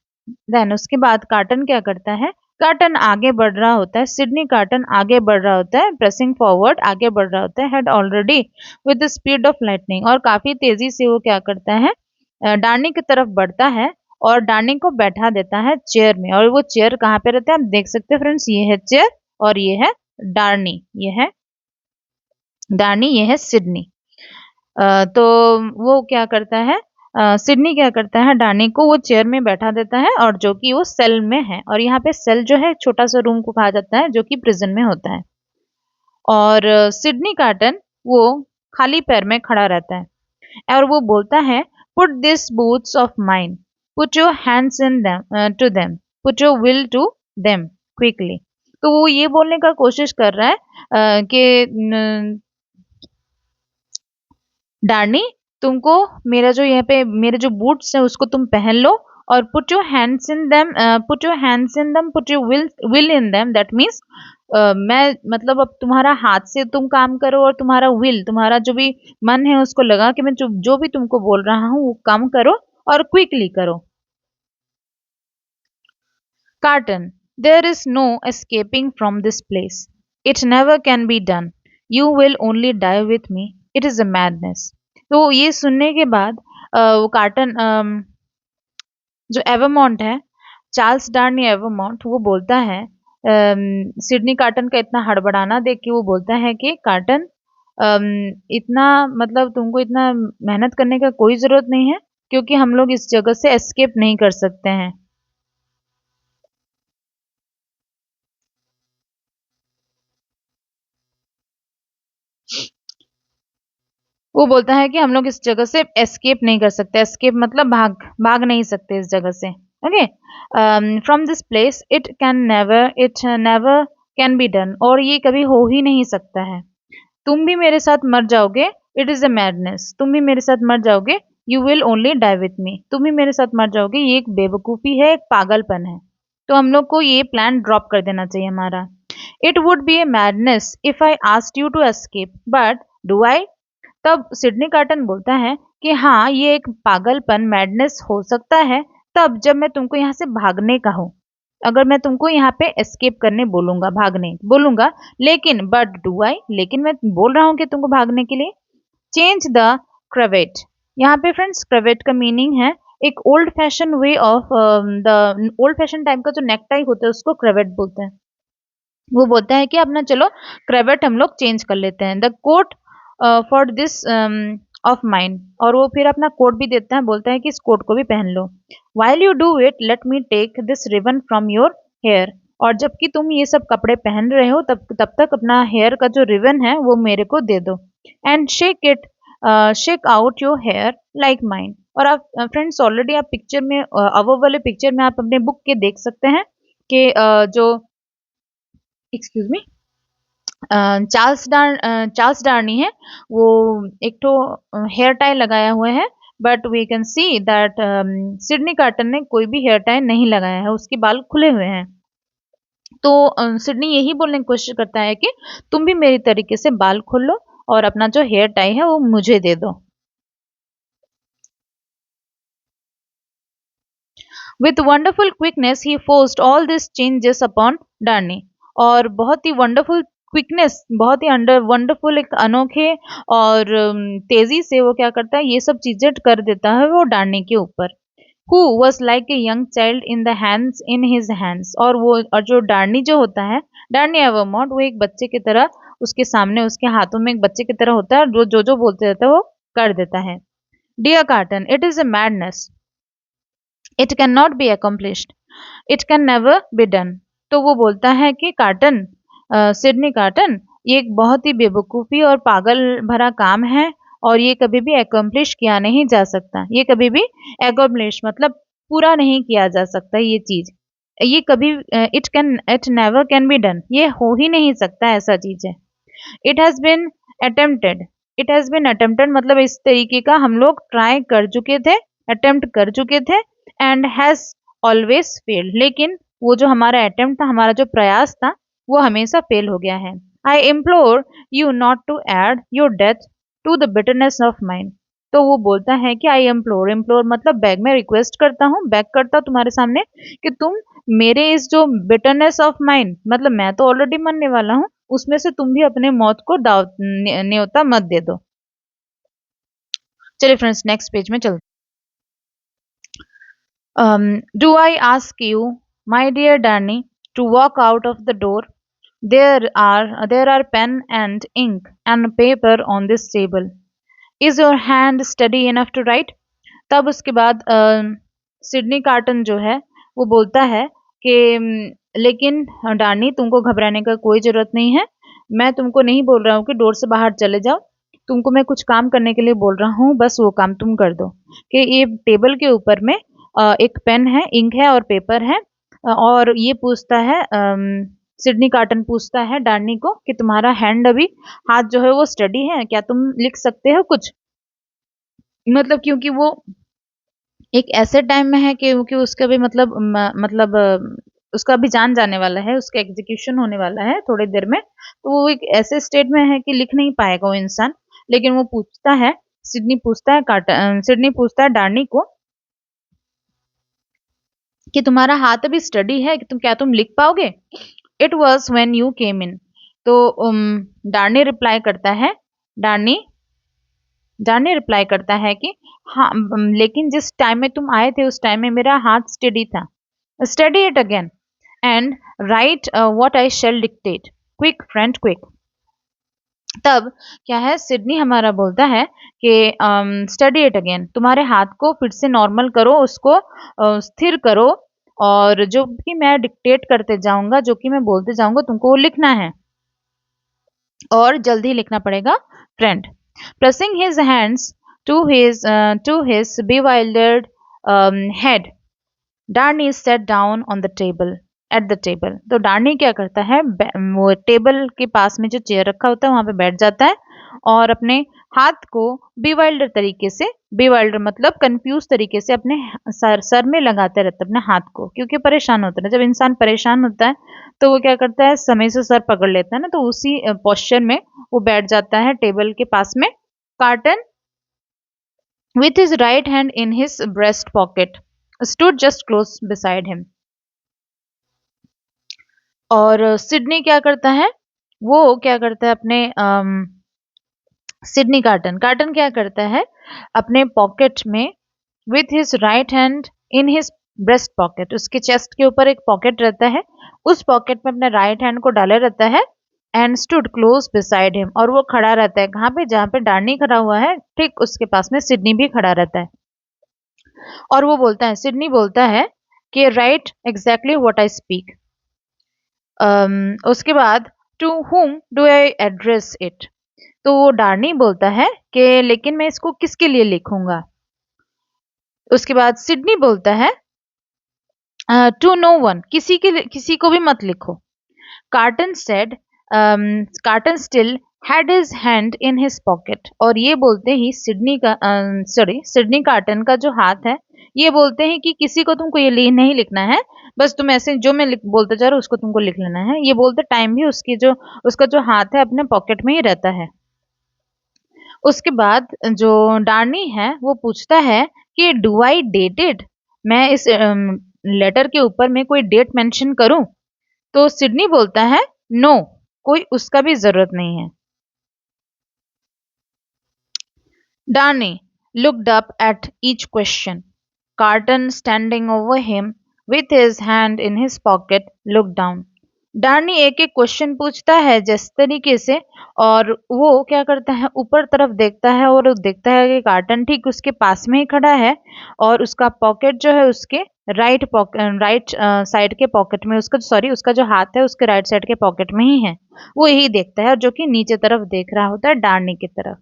Then उसके बाद कार्टन क्या करता है, कार्टन आगे बढ़ रहा होता है, सिडनी कार्टन आगे बढ़ रहा होता है, प्रेसिंग फॉरवर्ड आगे बढ़ रहा होता है, had already with the speed of lightning, और काफी तेजी से वो क्या करता है, डार्नी की तरफ बढ़ता है और डार्नी को बैठा देता है चेयर में। और वो चेयर कहाँ पे रहता है, आप देख सकते हैं फ्रेंड्स, ये है चेयर और ये है डार्नी, ये है डार्नी, ये है सिडनी। तो वो क्या करता है, सिडनी क्या करता है, डार्नी को वो चेयर में बैठा देता है, और जो कि वो सेल में है, और यहाँ पे सेल जो है छोटा सा रूम को कहा जाता है जो कि प्रिजन में होता है। और सिडनी कार्टन वो खाली पैर में खड़ा रहता है और वो बोलता है, put this boots of mine, put your hands in them to them, put your will to them quickly. तो वो ये बोलने का कोशिश कर रहा है कि डार्नी, तुमको मेरा जो यहाँ पे मेरे जो बूट्स हैं उसको तुम पहन लो, और put your hands in them, put your hands in them, put your will in them, that means मैं मतलब अब तुम्हारा हाथ से तुम काम करो और तुम्हारा विल, तुम्हारा जो भी मन है उसको लगा कि मैं जो भी तुमको बोल रहा हूँ वो काम करो और क्विकली करो। Carton, there is no escaping from this place. It never can be done. You will only die with me. It is a madness. तो ये सुनने के बाद वो कार्टन, जो एवरमॉन्ट है, चार्ल्स डार्नी एवरमॉन्ट, वो बोलता है, सिडनी कार्टन का इतना हड़बड़ाना देख के वो बोलता है कि कार्टन, इतना मतलब तुमको इतना मेहनत करने का कोई जरूरत नहीं है, क्योंकि हम लोग इस जगह से एस्केप नहीं कर सकते हैं। वो बोलता है कि हम लोग इस जगह से एस्केप नहीं कर सकते, एस्केप मतलब भाग नहीं सकते इस जगह से। Okay, from this place it never can be done, और ये कभी हो ही नहीं सकता है। तुम भी मेरे साथ मर जाओगे, इट इज अ मैडनेस, तुम भी मेरे साथ मर जाओगे, you will only die with me, तुम भी मेरे साथ मर जाओगे, ये एक बेवकूफ़ी है, एक पागलपन है। तो हम लोग को ये प्लान ड्रॉप कर देना चाहिए हमारा। It would be a madness if I asked you to escape, but do I? तब सिडनी कार्टन बोलता है कि हाँ, ये एक पागलपन, मैडनेस हो सकता है तब जब मैं तुमको यहाँ से भागने का हूँ, अगर मैं तुमको यहाँ पे एस्केप करने बोलूंगा, भागने बोलूंगा, लेकिन बट डू आई, लेकिन मैं बोल रहा हूँ कि तुमको भागने के लिए। चेंज द क्रेवेट, यहाँ पे फ्रेंड्स क्रेवेट का मीनिंग है एक old fashion way of the old fashion type का जो नेकटाई होता है उसको क्रेवेट बोलते हैं। वो बोलता है कि अपना चलो क्रेवेट हम लोग चेंज कर लेते हैं, the coat for this of mine, और वो फिर अपना कोट भी देता है, बोलता है कि इस कोट को भी पहन लो। While you do it let me take this ribbon from your hair, और जबकि तुम ये सब कपड़े पहन रहे हो तब तक अपना हेयर का जो रिबन है वो मेरे को दे दो, and shake out your hair like mine. और आप फ्रेंड्स ऑलरेडी आप पिक्चर में अवर वाले पिक्चर में आप अपने बुक के देख सकते हैं कि जो एक्सक्यूज मी चार्ल्स डार्नी है, वो एक तो हेयर टाई लगाया हुआ है, but we can see that Sydney Carton ने कोई भी हेयर टाई नहीं लगाया है, उसके बाल खुले हुए हैं। तो सिडनी यही बोलने की कोशिश करता है कि तुम भी मेरी तरीके से बाल खोल लो और अपना जो हेयर टाई है वो मुझे दे दो। With wonderful quickness he forced all this changes upon Darnay, और बहुत ही वंडरफुल क्विकनेस, बहुत ही अंडर वंडरफुल, एक अनोखे और तेजी से वो क्या करता है, ये सब चीजें कर देता है वो डार्नी के ऊपर। Who was like a young child in the hands in his hands, और वो और जो डार्नी जो होता है, डार्नी एवरमॉन्ट, वो एक बच्चे की तरह उसके सामने, उसके हाथों में एक बच्चे की तरह होता है, और जो बोलते रहता है वो कर देता है। Dear Carton, it is a madness, it can not be accomplished, it can never be done. तो वो बोलता है कि कार्टन, सिडनी कार्टन, ये एक बहुत ही बेवकूफ़ी और पागल भरा काम है, और ये कभी भी अकम्प्लिश किया नहीं जा सकता, ये कभी भी अकम्प्लिश मतलब पूरा नहीं किया जा सकता, ये चीज, ये कभी it never can be done, ये हो ही नहीं सकता, ऐसा चीज है। It has been attempted, it has been attempted मतलब इस तरीके का हम लोग ट्राई कर चुके थे, अटेम्प्ट कर चुके थे एंड हैज ऑलवेज फेल्ड, लेकिन वो जो हमारा अटेम्प्ट था, हमारा जो प्रयास था, वो हमेशा फेल हो गया है। I implore you not to add your death to the bitterness of mind. तो वो बोलता है कि आई इम्प्लोर, इम्प्लोर मतलब बैग में रिक्वेस्ट करता हूँ, बैग करता हूँ तुम्हारे सामने कि तुम मेरे इस जो बिटरनेस ऑफ माइंड, मतलब मैं तो ऑलरेडी मरने वाला हूँ, उसमें से तुम भी अपने मौत को न्योता मत दे दो। चलिए फ्रेंड्स नेक्स्ट पेज में चलते। Do I ask you my dear Darnay to walk out of the door? There are pen and ink and paper on this table. Is your hand steady enough to write? तब उसके बाद Sydney carton जो है वो बोलता है कि लेकिन डार्नी तुमको घबराने का कोई ज़रूरत नहीं है, मैं तुमको नहीं बोल रहा हूँ कि डोर से बाहर चले जाओ, तुमको मैं कुछ काम करने के लिए बोल रहा हूँ, बस वो काम तुम कर दो। कि ये टेबल के ऊपर में एक पेन है, इंक है और पेपर है, और ये पूछता है सिडनी कार्टन पूछता है डार्नी को कि तुम्हारा हैंड अभी, हाथ जो है वो स्टडी है क्या, तुम लिख सकते हो कुछ? मतलब क्योंकि वो एक ऐसे टाइम में है कि क्योंकि उसका भी मतलब उसका भी जान जाने वाला है, उसका एग्जीक्यूशन होने वाला है थोड़ी देर में, तो वो एक ऐसे स्टेट में है कि लिख नहीं पाएगा वो इंसान। लेकिन वो पूछता है, सिडनी पूछता है डार्नी को कि तुम्हारा हाथ अभी स्टडी है कि तुम लिख पाओगे? It was when you came in. तो डार्नी रिप्लाई करता है डार्नी डार्नी रिप्लाई करता है कि हाँ, लेकिन जिस टाइम में तुम आए थे उस टाइम में मेरा हाथ स्टडी था। Steady it again and write what I shall dictate, quick friend quick. तब क्या है, सिडनी हमारा बोलता है कि स्टडी इट अगेन, तुम्हारे हाथ को फिर से नॉर्मल करो, उसको स्थिर करो, और जो भी मैं डिक्टेट करते जाऊंगा, जो कि मैं बोलते जाऊंगा, तुमको वो लिखना है और जल्दी लिखना पड़ेगा friend. Pressing his hands to his bewildered head, Darny sat down on the table at the table. तो डार्नी क्या करता है, वो टेबल के पास में जो चेयर रखा होता है वहां पे बैठ जाता है और अपने हाथ को bewildered तरीके से, bewildered मतलब कंफ्यूज तरीके से अपने सर में लगाते रहता है अपने हाथ को, क्योंकि परेशान होता है। जब इंसान परेशान होता है तो वो क्या करता है, समय से सर पकड़ लेता है ना, तो उसी पोस्चर में वो बैठ जाता है टेबल के पास में। Carton with his right hand in his breast pocket stood just close beside him. और सिडनी क्या करता है, वो क्या करता है अपने सिडनी कार्टन क्या करता है अपने पॉकेट में, with his right hand in his breast pocket, उसके चेस्ट के ऊपर एक पॉकेट रहता है, उस पॉकेट में अपने राइट हैंड को डाले रहता है and stood close beside him, और वो खड़ा रहता है कहाँ पे, जहाँ पे डार्नी खड़ा हुआ है ठीक उसके पास में सिडनी भी खड़ा रहता है। और वो बोलता है, सिडनी बोलता है कि right exactly what I speak. उसके बाद to whom do I address it, तो वो डार्नी बोलता है कि लेकिन मैं इसको किसके लिए लिखूंगा। उसके बाद सिडनी बोलता है टू नो वन, किसी को भी मत लिखो। Carton said, carton still had his hand in his pocket, और ये बोलते ही सिडनी कार्टन का जो हाथ है, ये बोलते हैं कि किसी को तुमको ये नहीं लिखना है, बस तुम ऐसे जो मैं बोलते जा रहा हूँ उसको तुमको लिख लेना है। ये बोलते टाइम भी उसका जो हाथ है अपने पॉकेट में ही रहता है। उसके बाद जो डार्नी है वो पूछता है कि डू आई डेटेड, मैं इस लेटर के ऊपर में कोई डेट मेंशन करूं? तो सिडनी बोलता है नो, कोई उसका भी जरूरत नहीं है। डार्नी looked up at each question. Carton, standing over him with his hand in his pocket, looked down. डार्नी एक एक क्वेश्चन पूछता है जिस तरीके से, और वो क्या करता है, ऊपर तरफ देखता है और देखता है कि कार्टन ठीक उसके पास में ही खड़ा है, और उसका पॉकेट जो है उसके राइट साइड के पॉकेट में, उसका जो हाथ है उसके राइट साइड के पॉकेट में ही है। वो यही देखता है, जो कि नीचे तरफ देख रहा होता है डार्नी की तरफ।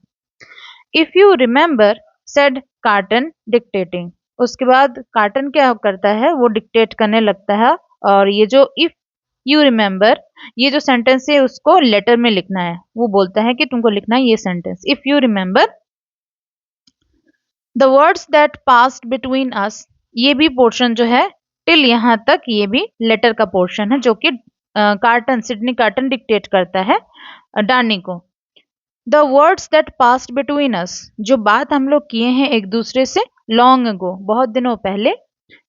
If you remember said carton dictating, उसके बाद कार्टन क्या करता है, वो डिक्टेट करने लगता है, और ये जो इफ यू रिमेंबर, ये जो सेंटेंस है उसको लेटर में लिखना है। वो बोलता है कि तुमको लिखना है ये sentence, if you remember the words that passed between us, ये भी पोर्शन जो है टिल यहाँ तक, ये भी लेटर का पोर्शन है जो कि कार्टन, सिडनी कार्टन डिक्टेट करता है डार्नी को। The words that passed between us, जो बात हम लोग किए हैं एक दूसरे से लॉन्ग अगो, बहुत दिनों पहले।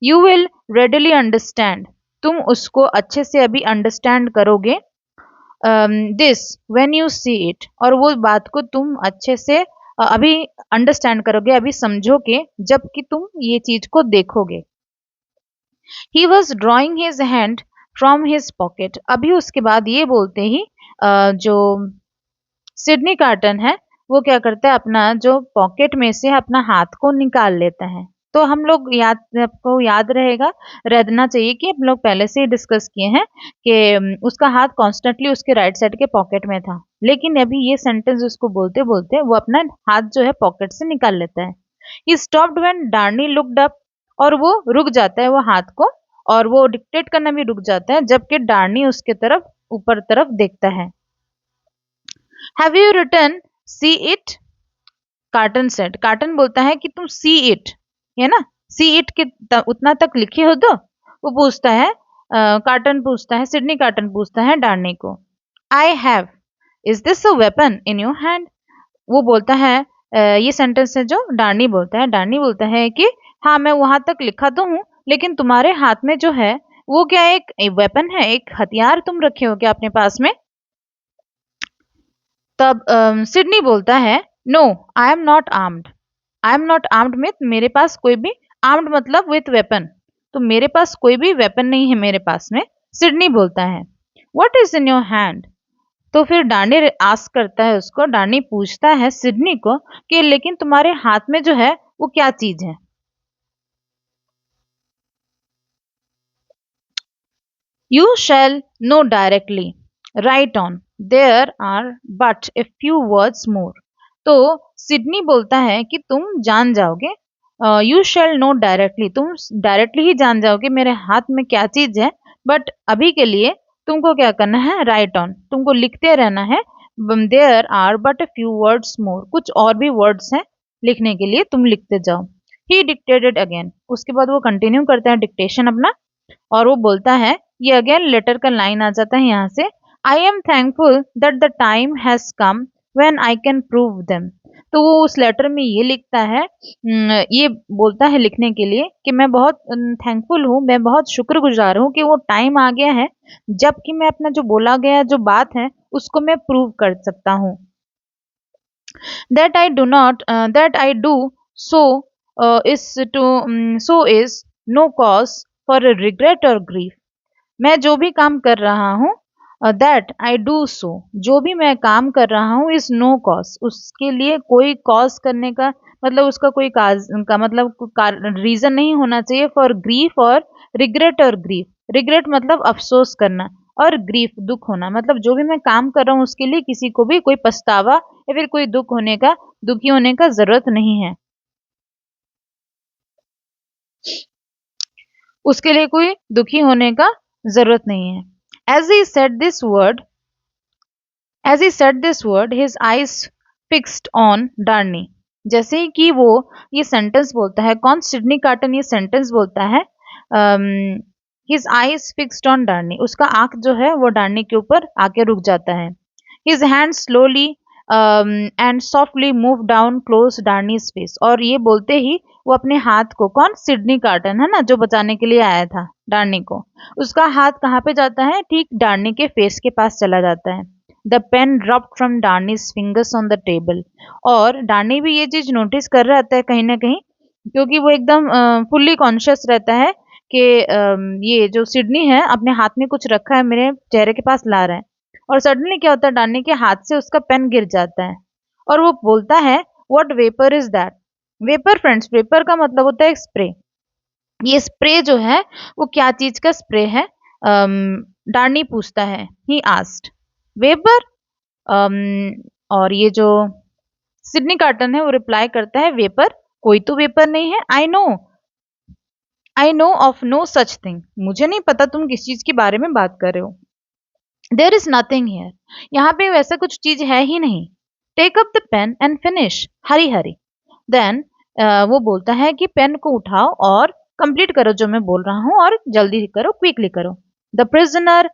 यू विल रेडली अंडरस्टैंड, तुम उसको अच्छे से अभी अंडरस्टैंड करोगे। This when you see it, और वो बात को तुम अच्छे से अभी अंडरस्टैंड करोगे, अभी समझोगे जबकि तुम ये चीज को देखोगे। He was drawing his hand from his pocket, अभी उसके बाद ये बोलते ही जो सिडनी कार्टन है वो क्या करता है, अपना जो पॉकेट में से अपना हाथ को निकाल लेता है। तो हम लोग याद, आपको याद रहेगा, रहना चाहिए कि हम लोग पहले से ही डिस्कस किए हैं कि उसका हाथ कॉन्स्टेंटली उसके राइट साइड के पॉकेट में था, लेकिन अभी ये सेंटेंस उसको बोलते बोलते वो अपना हाथ जो है पॉकेट से निकाल लेता है। He stopped when Darnay looked up, और वो रुक जाता है वो हाथ को, और वो डिक्टेट करना भी रुक जाता है जबकि डार्नी उसके तरफ ऊपर तरफ देखता है। Have you written see it, Carton said, Carton बोलता है कि तुम सी इट, है ना, सी इट के उतना तक लिखे हो दो। वो पूछता है, कार्टन पूछता है, सिडनी कार्टन पूछता है डार्नी को, I have, is this a weapon in your hand. वो बोलता है, ये सेंटेंस है जो डार्नी बोलता है, डार्नी बोलता है कि हाँ मैं वहां तक लिखा तो हूँ, लेकिन तुम्हारे हाथ में जो है वो क्या एक वेपन है, एक हथियार तुम रखे हो क्या अपने पास में। तब सिडनी बोलता है, no I am not armed, I am not armed में मेरे पास कोई भी, आर्म्ड मतलब विथ वेपन, तो मेरे पास कोई भी वेपन नहीं है मेरे पास में। सिडनी बोलता है, what is in your hand. तो फिर डार्नी आस्क करता है उसको, डार्नी पूछता है सिडनी को कि लेकिन तुम्हारे हाथ में जो है वो क्या चीज है। You shall know directly, right on, there are but a few words more. तो सिडनी बोलता है कि तुम जान जाओगे, यू शैल नो डायरेक्टली, तुम डायरेक्टली ही जान जाओगे मेरे हाथ में क्या चीज है, बट अभी के लिए तुमको क्या करना है, राइट ऑन, तुमको लिखते रहना है। There are but a few words more, कुछ और भी वर्ड्स हैं लिखने के लिए, तुम लिखते जाओ। ही डिक्टेटेड अगेन, उसके बाद वो कंटिन्यू करता है डिक्टेशन अपना, और वो बोलता है, ये अगेन लेटर का लाइन आ जाता है यहाँ से, I am thankful that the time has come when I can prove them. तो वो उस लेटर में ये लिखता है, ये बोलता है लिखने के लिए कि मैं बहुत थैंकफुल हूँ, मैं बहुत शुक्रगुजार हूँ कि वो टाइम आ गया है जबकि मैं अपना जो बोला गया जो बात है उसको मैं प्रूव कर सकता हूँ। That I do not, that I do so is to, so is no cause for regret और ग्रीफ। मैं जो भी काम कर रहा हूँ, दैट आई डू सो, जो भी मैं काम कर रहा हूँ, इज नो कॉज, उसके लिए कोई कॉज करने का मतलब उसका कोई काज का मतलब रीजन नहीं होना चाहिए फॉर ग्रीफ और रिग्रेट और ग्रीफ। रिग्रेट मतलब अफसोस करना, और ग्रीफ दुख होना, मतलब जो भी मैं काम कर रहा हूँ उसके लिए किसी को भी कोई पछतावा या फिर कोई दुख होने का, दुखी होने का जरूरत नहीं है, उसके लिए कोई दुखी होने का जरूरत नहीं है। As he said this word, as he said this word, his eyes fixed on Darny. जैसे ही कि वो ये सेंटेंस बोलता है, कौन, सिडनी कार्टन ये सेंटेंस बोलता है, his eyes fixed on Darny, उसका आंख जो है वो डार्नी के ऊपर आके रुक जाता है। His hands slowly and softly moved down close Darny's face, और ये बोलते ही वो अपने हाथ को, कौन, सिडनी कार्टन है ना जो बचाने के लिए आया था डार्नी को, उसका हाथ कहाँ पे जाता है, ठीक डार्नी के फेस के पास चला जाता है। The pen dropped from Darnay's fingers on the table, और डार्नी भी ये चीज नोटिस कर रहा था कहीं ना कहीं, क्योंकि वो एकदम फुल्ली कॉन्शियस रहता है कि ये जो सिडनी है अपने हाथ में कुछ रखा है मेरे चेहरे के पास ला रहा है। और सडनली क्या होता है, डार्नी के हाथ से उसका पेन गिर जाता है, और वो बोलता है, what vapour is that. Vapour friends, vapour का मतलब होता है स्प्रे। ये स्प्रे जो है वो क्या चीज का स्प्रे है, डार्नी पूछता है, ही आस्क्ड, वेपर, और ये जो सिडनी कार्टन है वो रिप्लाई करता है, वेपर, कोई तो वेपर नहीं है, I know of no such thing, मुझे नहीं पता तुम किस चीज के बारे में बात कर रहे हो। देर इज नथिंग हियर, यहाँ पे वैसा कुछ चीज है ही नहीं। Take up the pen and finish, hurry hurry, then वो बोलता है कि पेन को उठाओ और कंप्लीट करो जो मैं बोल रहा हूँ और जल्दी करो, क्विकली करो। The prisoner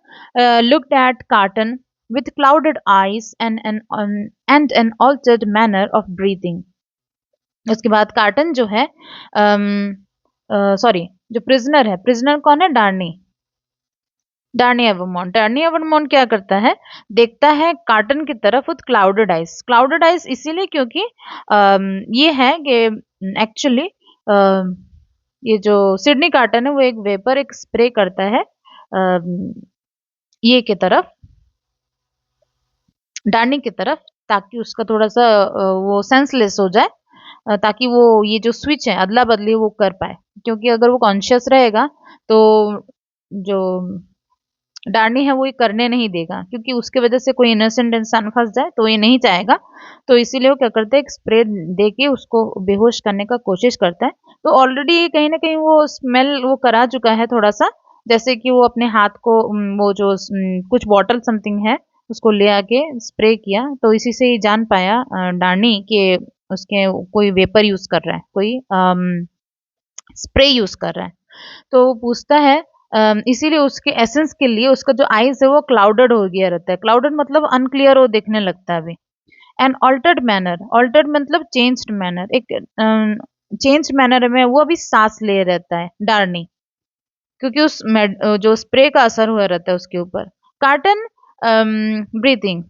looked at carton with clouded eyes and an altered manner of breathing। उसके बाद कार्टन जो है सॉरी जो प्रिजनर है, प्रिजनर कौन है? डार्नी, डार्नी एवरमॉन्ट। डार्नी एवरमॉन्ट क्या करता है, देखता है कार्टन की तरफ with clouded eyes. Clouded eyes इसीलिए क्योंकि ये है कि एक्चुअली ये जो सिडनी कार्टन है वो एक वेपर, एक स्प्रे करता है ये की तरफ, डार्नी की तरफ, ताकि उसका थोड़ा सा वो सेंसलेस हो जाए, ताकि वो ये जो स्विच है अदला बदली वो कर पाए। क्योंकि अगर वो कॉन्शियस रहेगा तो जो डार्नी है वो ये करने नहीं देगा, क्योंकि उसके वजह से कोई इनोसेंट इंसान फंस जाए तो ये नहीं चाहेगा। तो इसीलिए वो क्या करते हैं, एक स्प्रे दे के उसको बेहोश करने का कोशिश करता है। तो ऑलरेडी कहीं ना कहीं वो स्मेल वो करा चुका है थोड़ा सा, जैसे कि वो अपने हाथ को वो जो कुछ बॉटल समथिंग है उसको ले आके स्प्रे किया, तो इसी से ही जान पाया डार्नी कि उसके कोई वेपर यूज कर रहा है, कोई स्प्रे यूज कर रहा है। तो वो पूछता है इसीलिए उसके एसेंस के लिए उसका जो आईज है वो क्लाउडेड हो गया रहता है। क्लाउडेड मतलब अनक्लियर वो देखने लगता है अभी। एन ऑल्टर्ड मैनर, ऑल्टर्ड मतलब चेंज्ड मैनर, एक चेंज्ड मैनर में वो अभी सांस ले रहता है डार्नी, क्योंकि उस जो स्प्रे का असर हुआ रहता है उसके ऊपर। Carton breathing,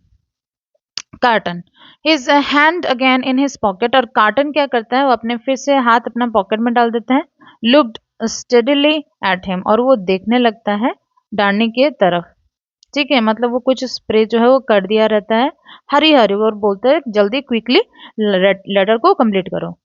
carton his hand again in his pocket, और कार्टन क्या करता है वो अपने फिर से हाथ अपना पॉकेट में डाल देता है। लुक्ड स्टडीली एट हिम, और वो देखने लगता है डार्नी के तरफ। ठीक है, मतलब वो कुछ स्प्रे जो है वो कर दिया रहता है, हरी हरी, और बोलता है जल्दी क्विकली लेटर को कंप्लीट करो।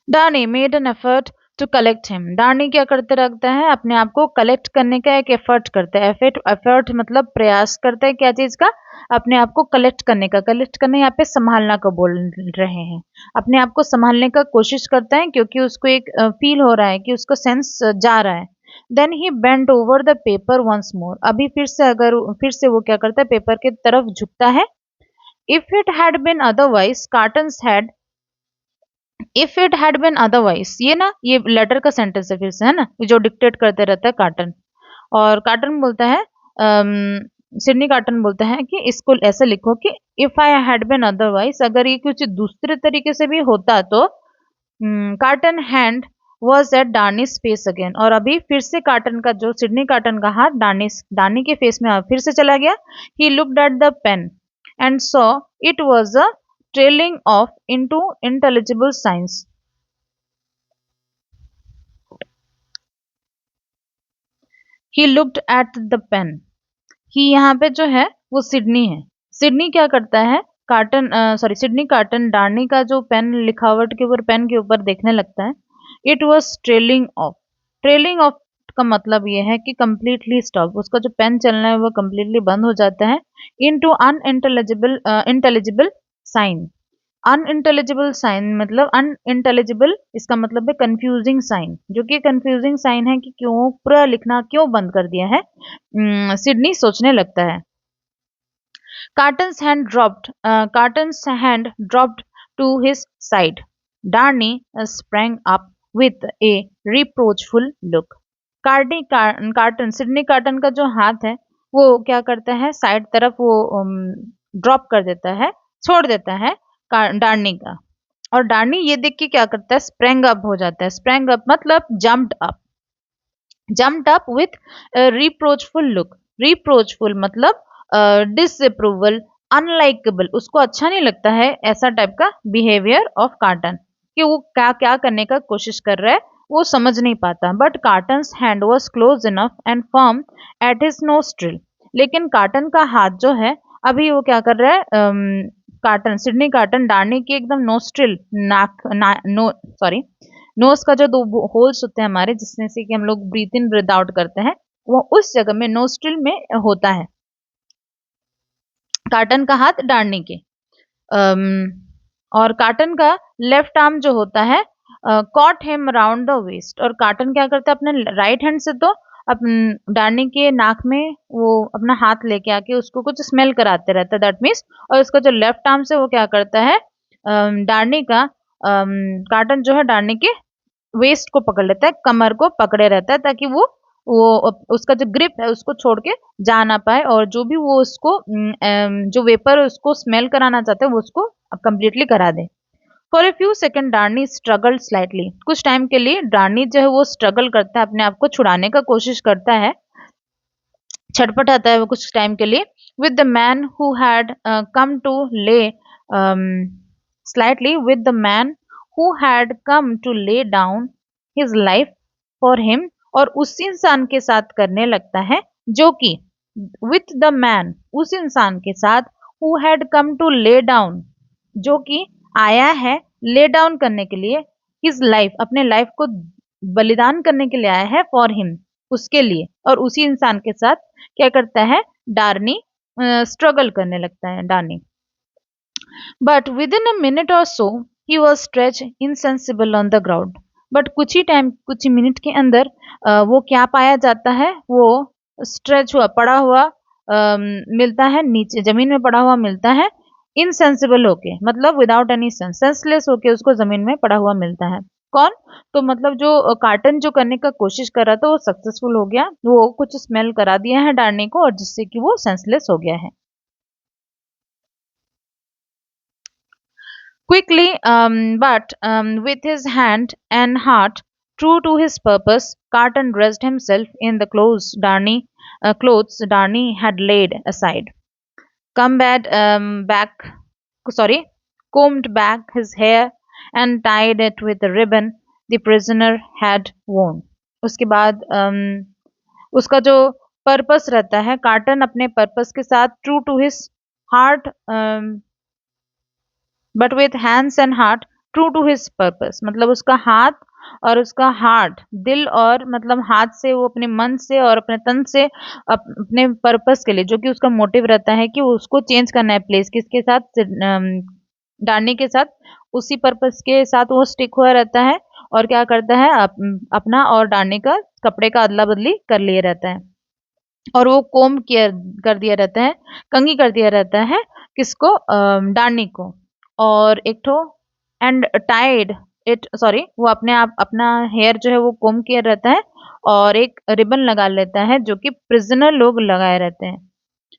Darnay made an effort to collect him, Darnay क्या करते रखता है, अपने आप को कलेक्ट करने का एक एफर्ट करता है। एफर्ट मतलब प्रयास करता है, क्या चीज का? अपने आप को कलेक्ट करने का। कलेक्ट करने यहाँ पे संभालना को बोल रहे हैं, अपने आप को संभालने का कोशिश करता है, क्योंकि उसको एक फील हो रहा है कि उसको सेंस जा रहा है। Then he bent over the paper once more, अभी फिर से वो क्या करता है, पेपर की तरफ झुकता है। If it had been otherwise cottons had, if it had been otherwise, ये ना ये लेटर का सेंटेंस है फिर से, है ना, जो डिक्टेट करते रहता है कार्टन। और कार्टन बोलता है सिडनी कार्टन बोलता है कि इसको ऐसे लिखो कि if I had been otherwise, अगर ये कुछ दूसरे तरीके से भी होता तो Carton hand was at Darnay face again, और अभी फिर से कार्टन का जो सिडनी कार्टन का हाथ डार्नी के फेस में फिर से चला गया। He looked at the pen and saw it was a trailing off into intelligible signs। He looked at the pen। ही यहाँ पे जो है वो सिडनी है। सिडनी क्या करता है, कार्टन सॉरी सिडनी कार्टन डार्नी का जो पेन लिखावट के ऊपर, पेन के ऊपर देखने लगता है। It was trailing of, trailing of का मतलब ये है कि कंप्लीटली स्टॉप, उसका जो पेन चलना है वो कंप्लीटली बंद हो जाता है। Into unintelligible intelligible sign, unintelligible sign मतलब अनइंटेलिजिबल, इसका मतलब है कंफ्यूजिंग साइन, जो कि कंफ्यूजिंग साइन है कि क्यों पूरा लिखना क्यों बंद कर दिया है। सिडनी सोचने लगता है। Carton's hand dropped to his side, Darnay sprang up with a reproachful look। Carton Sydney Carton का जो हाथ है वो क्या करता है, साइड तरफ वो ड्रॉप कर देता है, छोड़ देता है डार्नी का। और डार्नी ये देख के क्या करता है, स्प्रैंग अप हो जाता है। स्प्रैंग अप मतलब jumped up, jumped up with reproachful look. Reproachful मतलब डिसअप्रूवल, अनलाइकेबल, उसको अच्छा नहीं लगता है ऐसा टाइप का बिहेवियर ऑफ कार्टन, कि वो क्या क्या करने का कोशिश कर रहा है वो समझ नहीं पाता। But cottons hand was close enough and firm at his nostril, लेकिन कार्टन का हाथ जो है अभी वो क्या कर रहा है, कार्टन सिडनी कार्टन डार्नी की एकदम नोस्ट्रिल, सॉरी नोज का जो दो होल्स होते हैं हमारे, जिसमें से कि हम लोग ब्रीथ इन ब्रीथ आउट करते हैं, वो उस जगह में नोस्ट्रिल में होता है कार्टन का हाथ डार्नी के। और कार्टन का लेफ्ट आर्म जो होता है caught him around the waist, और कार्टन क्या करता है अपने राइट हैंड से तो डार्नी के नाक में वो अपना हाथ लेके आके उसको कुछ स्मेल कराते रहता है, दैट मीन्स। और उसका जो लेफ्ट आर्म से वो क्या करता है, डार्नी का कार्टन जो है डार्नी के वेस्ट को पकड़ लेता है, कमर को पकड़े रहता है ताकि वो उसका जो ग्रिप है उसको छोड़ के जा ना पाए, और जो भी वो उसको जो वेपर उसको स्मेल कराना चाहते हैं वो उसको कंप्लीटली करा दे। For a few second Darnay struggle slightly, कुछ टाइम के लिए डार्नी जो है वो स्ट्रगल करता है, अपने आप को छुड़ाने का कोशिश करता है, छटपटाता है वो कुछ टाइम के लिए with the man who had come to lay slightly with the man who had come to lay down his life for him, और उस इंसान के साथ करने लगता है जो कि विथ द मैन, उस इंसान के साथ who had come to lay down, जो कि आया है ले डाउन करने के लिए, हिज लाइफ अपने लाइफ को बलिदान करने के लिए आया है फॉर हिम, उसके लिए, और उसी इंसान के साथ क्या करता है डार्नी स्ट्रगल करने लगता है Darnay. But within a minute or so he was stretch insensible on the ground, but कुछ ही टाइम कुछ ही मिनट के अंदर वो क्या पाया जाता है, वो स्ट्रेच हुआ पड़ा हुआ मिलता है, नीचे जमीन में पड़ा हुआ मिलता है, इनसेंसिबल होके मतलब विदाउट एनी सेंस, सेंसलेस होके उसको जमीन में पड़ा हुआ मिलता है। कौन? तो मतलब जो कार्टन जो करने का कोशिश कर रहा था वो सक्सेसफुल हो गया, वो कुछ स्मेल करा दिया है डार्नी को और जिससे कि वो सेंसलेस हो गया है। Quickly, but with his hand and heart true to his purpose, Carton dressed himself in the clothes Darnay had laid aside. Combed combed back his hair and tied it with the ribbon the prisoner had worn. उसके बाद उसका जो purpose रहता है, carton अपने purpose के साथ true to his heart but with hands and heart true to his purpose, मतलब उसका हाथ और उसका हार्ट दिल और मतलब हाथ से वो अपने मन से और अपने तन से अपने पर्पस के लिए, जो कि उसका मोटिव रहता है कि वो उसको चेंज करना है प्लेस किसके साथ, डालने के साथ, उसी पर्पस के साथ वो स्टिक हुआ रहता है और क्या करता है अपना और डालने का कपड़े का अदला बदली कर लिए रहता है, और वो कोम किया कर दिया रहता है, कंघी कर दिया रहता है किसको, डालने को, और एक ठो एंड टाइड इट सॉरी वो अपने आप अपना हेयर जो है वो कोम किया रहता है और एक रिबन लगा लेता है जो कि प्रिजनर लोग लगाए रहते हैं,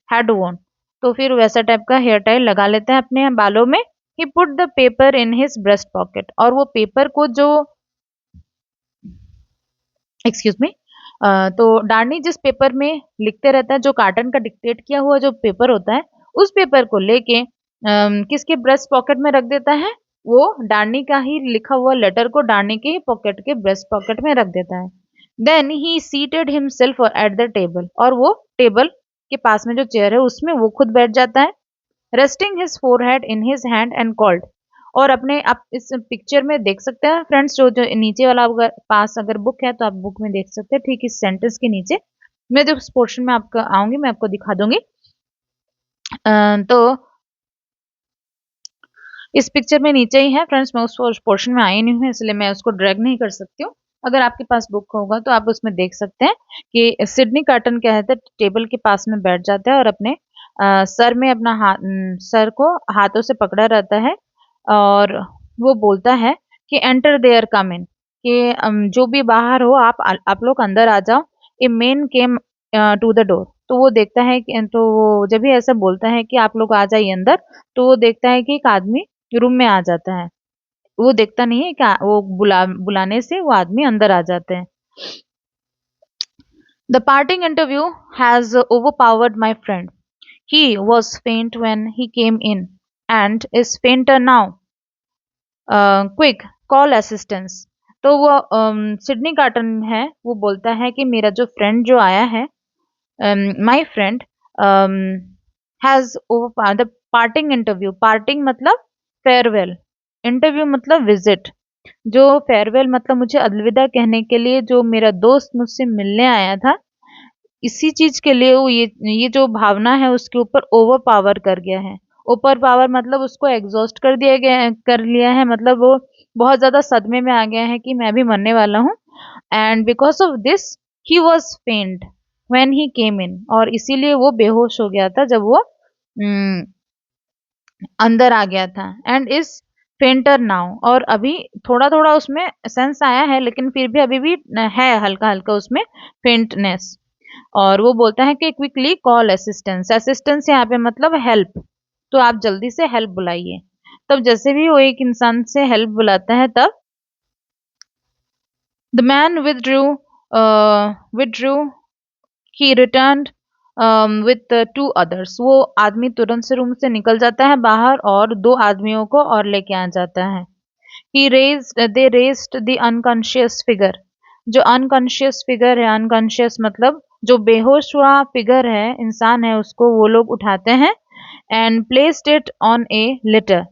हेड वोन, तो फिर वैसा टाइप का हेयर टाई लगा लेता है अपने बालों में। He put the paper in his breast pocket, और वो पेपर को जो एक्सक्यूज मी तो डार्नी जिस पेपर में लिखते रहता है, जो कार्टन का डिक्टेट किया हुआ जो पेपर होता है, उस पेपर को लेके किसके ब्रेस्ट पॉकेट में रख देता है, वो डार्नी का ही लिखा हुआ लेटर को डार्नी के पॉकेट के ब्रेस्ट पॉकेट में रख देता है। Then he seated himself at the table, और वो टेबल के पास में जो चेयर है उसमें वो खुद बैठ जाता है, resting his forehead in his hand and called, और अपने आप इस पिक्चर में देख सकते हैं फ्रेंड्स, जो जो नीचे वाला अगर पास अगर बुक है तो आप बुक में देख सकते हैं, ठीक इस सेंटेंस के नीचे मैं जो पोर्शन में आपका आऊंगी मैं आपको दिखा दूंगी। तो इस पिक्चर में नीचे ही है फ्रेंड्स, मैं उस पोर्शन में आई नहीं हूँ इसलिए मैं उसको ड्रैग नहीं कर सकती हूँ, अगर आपके पास बुक होगा तो आप उसमें देख सकते हैं कि सिडनी कार्टन क्या है, टेबल के पास में बैठ जाता है और अपने सर में अपना सर को हाथों से पकड़ा रहता है, और वो बोलता है कि एंटर देयर कम इन, कि जो भी बाहर हो आप लोग अंदर आ जाओ, a men came to the door, तो वो देखता है कि तो वो जब भी ऐसा बोलता है कि आप लोग आ जाइए अंदर, तो वो देखता है कि एक आदमी रूम में आ जाता है, वो देखता नहीं है कि वो बुलाने से वो आदमी अंदर आ जाते हैं। The parting interview has overpowered my friend, he was faint when he came in and is fainter now, quick call assistance, तो वो सिडनी कार्टन है, वो बोलता है कि मेरा जो फ्रेंड जो आया है, my friend has over the parting interview, parting मतलब फेयरवेल, इंटरव्यू मतलब विजिट, जो फेयरवेल मतलब मुझे अलविदा कहने के लिए जो मेरा दोस्त मुझसे मिलने आया था, इसी चीज के लिए वो ये जो भावना है उसके ऊपर ओवर पावर कर गया है, ओवर पावर मतलब उसको एग्जॉस्ट कर दिया गया कर लिया है, मतलब वो बहुत ज्यादा सदमे में आ गया है कि मैं भी मरने वाला हूँ, and because of this he was फेंट व्हेन ही केम इन, और इसीलिए वो बेहोश हो गया था जब वो अंदर आ गया था, एंड इज फेंटर नाउ, और अभी थोड़ा थोड़ा उसमें सेंस आया है, लेकिन फिर भी अभी भी है हल्का हल्का उसमें फेंटनेस। और वो बोलता है कि क्विकली कॉल असिस्टेंस। असिस्टेंस यहाँ पे मतलब हेल्प, तो आप जल्दी से हेल्प बुलाइए। तब जैसे भी वो एक इंसान से हेल्प बुलाता है, तब the man withdrew he returned with two others. वो आदमी तुरंत से रूम से निकल जाता है बाहर और दो आदमियों को और लेके आ जाता है। they raised the unconscious figure। जो अनकॉन्शियस फिगर है, अनकॉन्शियस मतलब जो बेहोश हुआ फिगर है, इंसान है, उसको वो लोग उठाते हैं। And placed it on A litre.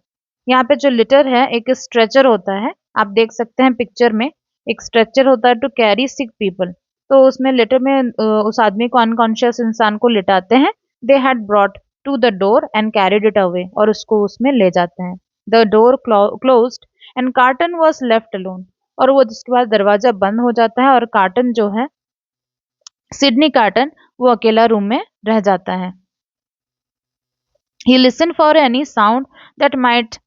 यहाँ पे जो लिटर है एक स्ट्रेचर होता है, आप देख सकते हैं पिक्चर में, एक स्ट्रेचर होता है टू कैरी सिक पीपल। तो उसमें लिटर में उस आदमी को, अनकॉन्शियस इंसान को लिटाते हैं। They had brought to the door and carried it away, और उसको उसमें ले जाते हैं। The door closed and Carton was left alone. और वो जिसके बाद दरवाजा बंद हो जाता है और कार्टन जो है, सिडनी कार्टन, वो अकेला रूम में रह जाता है। He listened for any sound that might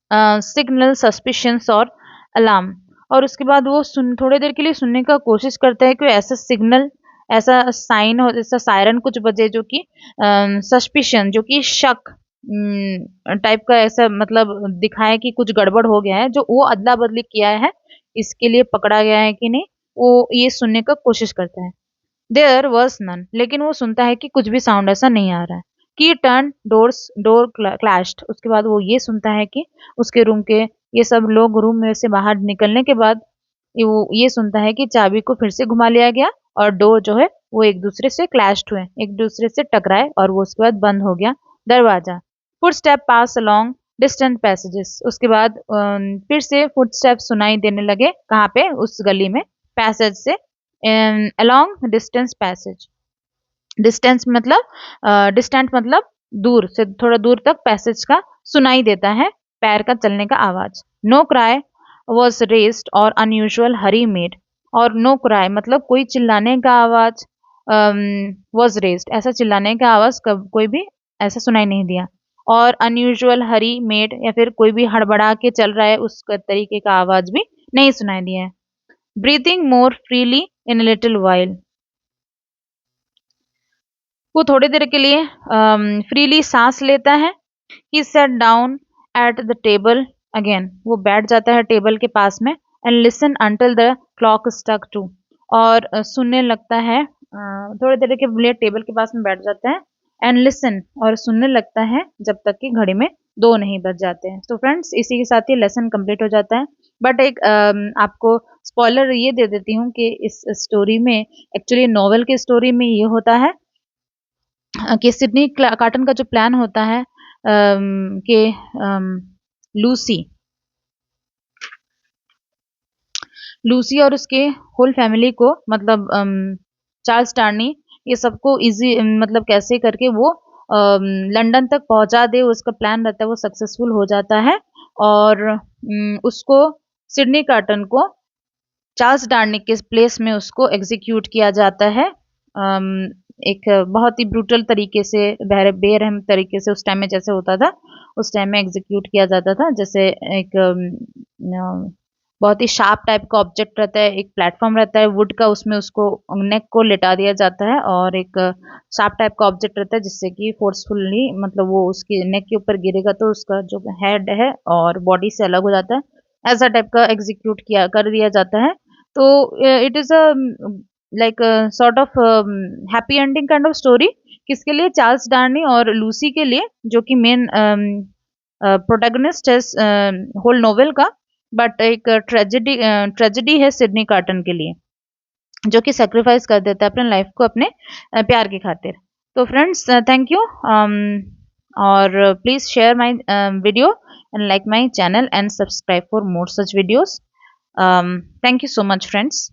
signal suspicions or alarm। और उसके बाद वो थोड़ी देर के लिए सुनने का कोशिश करता है कि ऐसा सिग्नल, ऐसा साइन हो, जैसा सायरन कुछ बजे जो कि सस्पिशन, जो कि शक टाइप का, ऐसा मतलब दिखाए कि कुछ गड़बड़ हो गया है, जो वो अदला बदली किया है, इसके लिए पकड़ा गया है कि नहीं, वो ये सुनने का कोशिश करता है। देयर वॉज नन, लेकिन वो सुनता है कि कुछ भी साउंड ऐसा नहीं आ रहा है। की टर्न डोर क्लैश्ड। उसके बाद वो ये सुनता है कि उसके रूम के ये सब लोग रूम में से बाहर निकलने के बाद वो ये सुनता है कि चाबी को फिर से घुमा लिया गया और डोर जो है वो एक दूसरे से क्लैश्ड हुए, एक दूसरे से टकराए, और वो उसके बाद बंद हो गया दरवाजा। फुटस्टेप पास अलोंग डिस्टेंट पैसेजेस। उसके बाद फिर से फुटस्टेप सुनाई देने लगे, कहाँ पे, उस गली में, पैसेज से, अलोंग डिस्टेंस पैसेज। डिस्टेंस मतलब डिस्टेंट मतलब दूर से थोड़ा दूर तक पैसेज का सुनाई देता है पैर का चलने का आवाज। नो क्राई वॉज रेस्ड और अनयूजुअल हरी मेड। और नो क्राई मतलब कोई चिल्लाने का आवाज वॉज रेस्ड, ऐसा चिल्लाने का आवाज कोई भी ऐसा सुनाई नहीं दिया। और अनयूजुअल हरी मेड या फिर कोई भी हड़बड़ा के चल रहा है उस तरीके का आवाज भी नहीं सुनाई दिया है। Breathing more freely in little while. वो थोड़ी देर के लिए फ्रीली सांस लेता है। He set down at the table again. वो बैठ जाता है टेबल के पास में। And listen until the clock struck two. और सुनने लगता है, थोड़ी देर के लिए टेबल के पास में बैठ जाता है। एंड लिसन, और सुनने लगता है जब तक कि घड़ी में 2 नहीं बज जाते हैं। तो फ्रेंड्स, इसी के साथ ही लेसन कंप्लीट हो जाता है। बट एक आपको स्पॉइलर ये दे देती हूँ कि इस स्टोरी में, एक्चुअली नॉवेल की स्टोरी में ये होता है कि सिडनी कार्टन का जो प्लान होता है कि लूसी लूसी और उसके होल फैमिली को, मतलब चार्ल्स टार्नी, ये सबको इजी मतलब कैसे करके वो लंदन तक पहुंचा दे, उसका प्लान रहता है, वो सक्सेसफुल हो जाता है। और उसको, सिडनी कार्टन को चार्ल्स डार्नी के प्लेस में उसको एग्जीक्यूट किया जाता है। एक बहुत ही ब्रूटल तरीके से, बेरहम तरीके से, उस टाइम में जैसे होता था, उस टाइम में एग्जीक्यूट किया जाता था। जैसे एक बहुत ही शार्प टाइप का ऑब्जेक्ट रहता है, एक प्लेटफॉर्म रहता है वुड का, उसमें उसको नेक को लेटा दिया जाता है, और एक शार्प टाइप का ऑब्जेक्ट रहता है जिससे कि फोर्सफुली, मतलब वो उसकी नेक के ऊपर गिरेगा तो उसका जो हेड है और बॉडी से अलग हो जाता है, ऐसा टाइप का एग्जीक्यूट किया कर दिया जाता है। तो it is a like sort of happy ending kind of story. किसके लिए? चार्ल्स डार्नी और लूसी के लिए, जो कि मेन प्रोटैगनिस्ट है होल नोवेल का। बट एक ट्रेजेडी है सिडनी कार्टन के लिए, जो कि सेक्रीफाइस कर देता है अपने लाइफ को अपने प्यार की खातिर। तो फ्रेंड्स, थैंक यू, और please share my video and like my channel and subscribe for more such videos. Thank you so much, friends.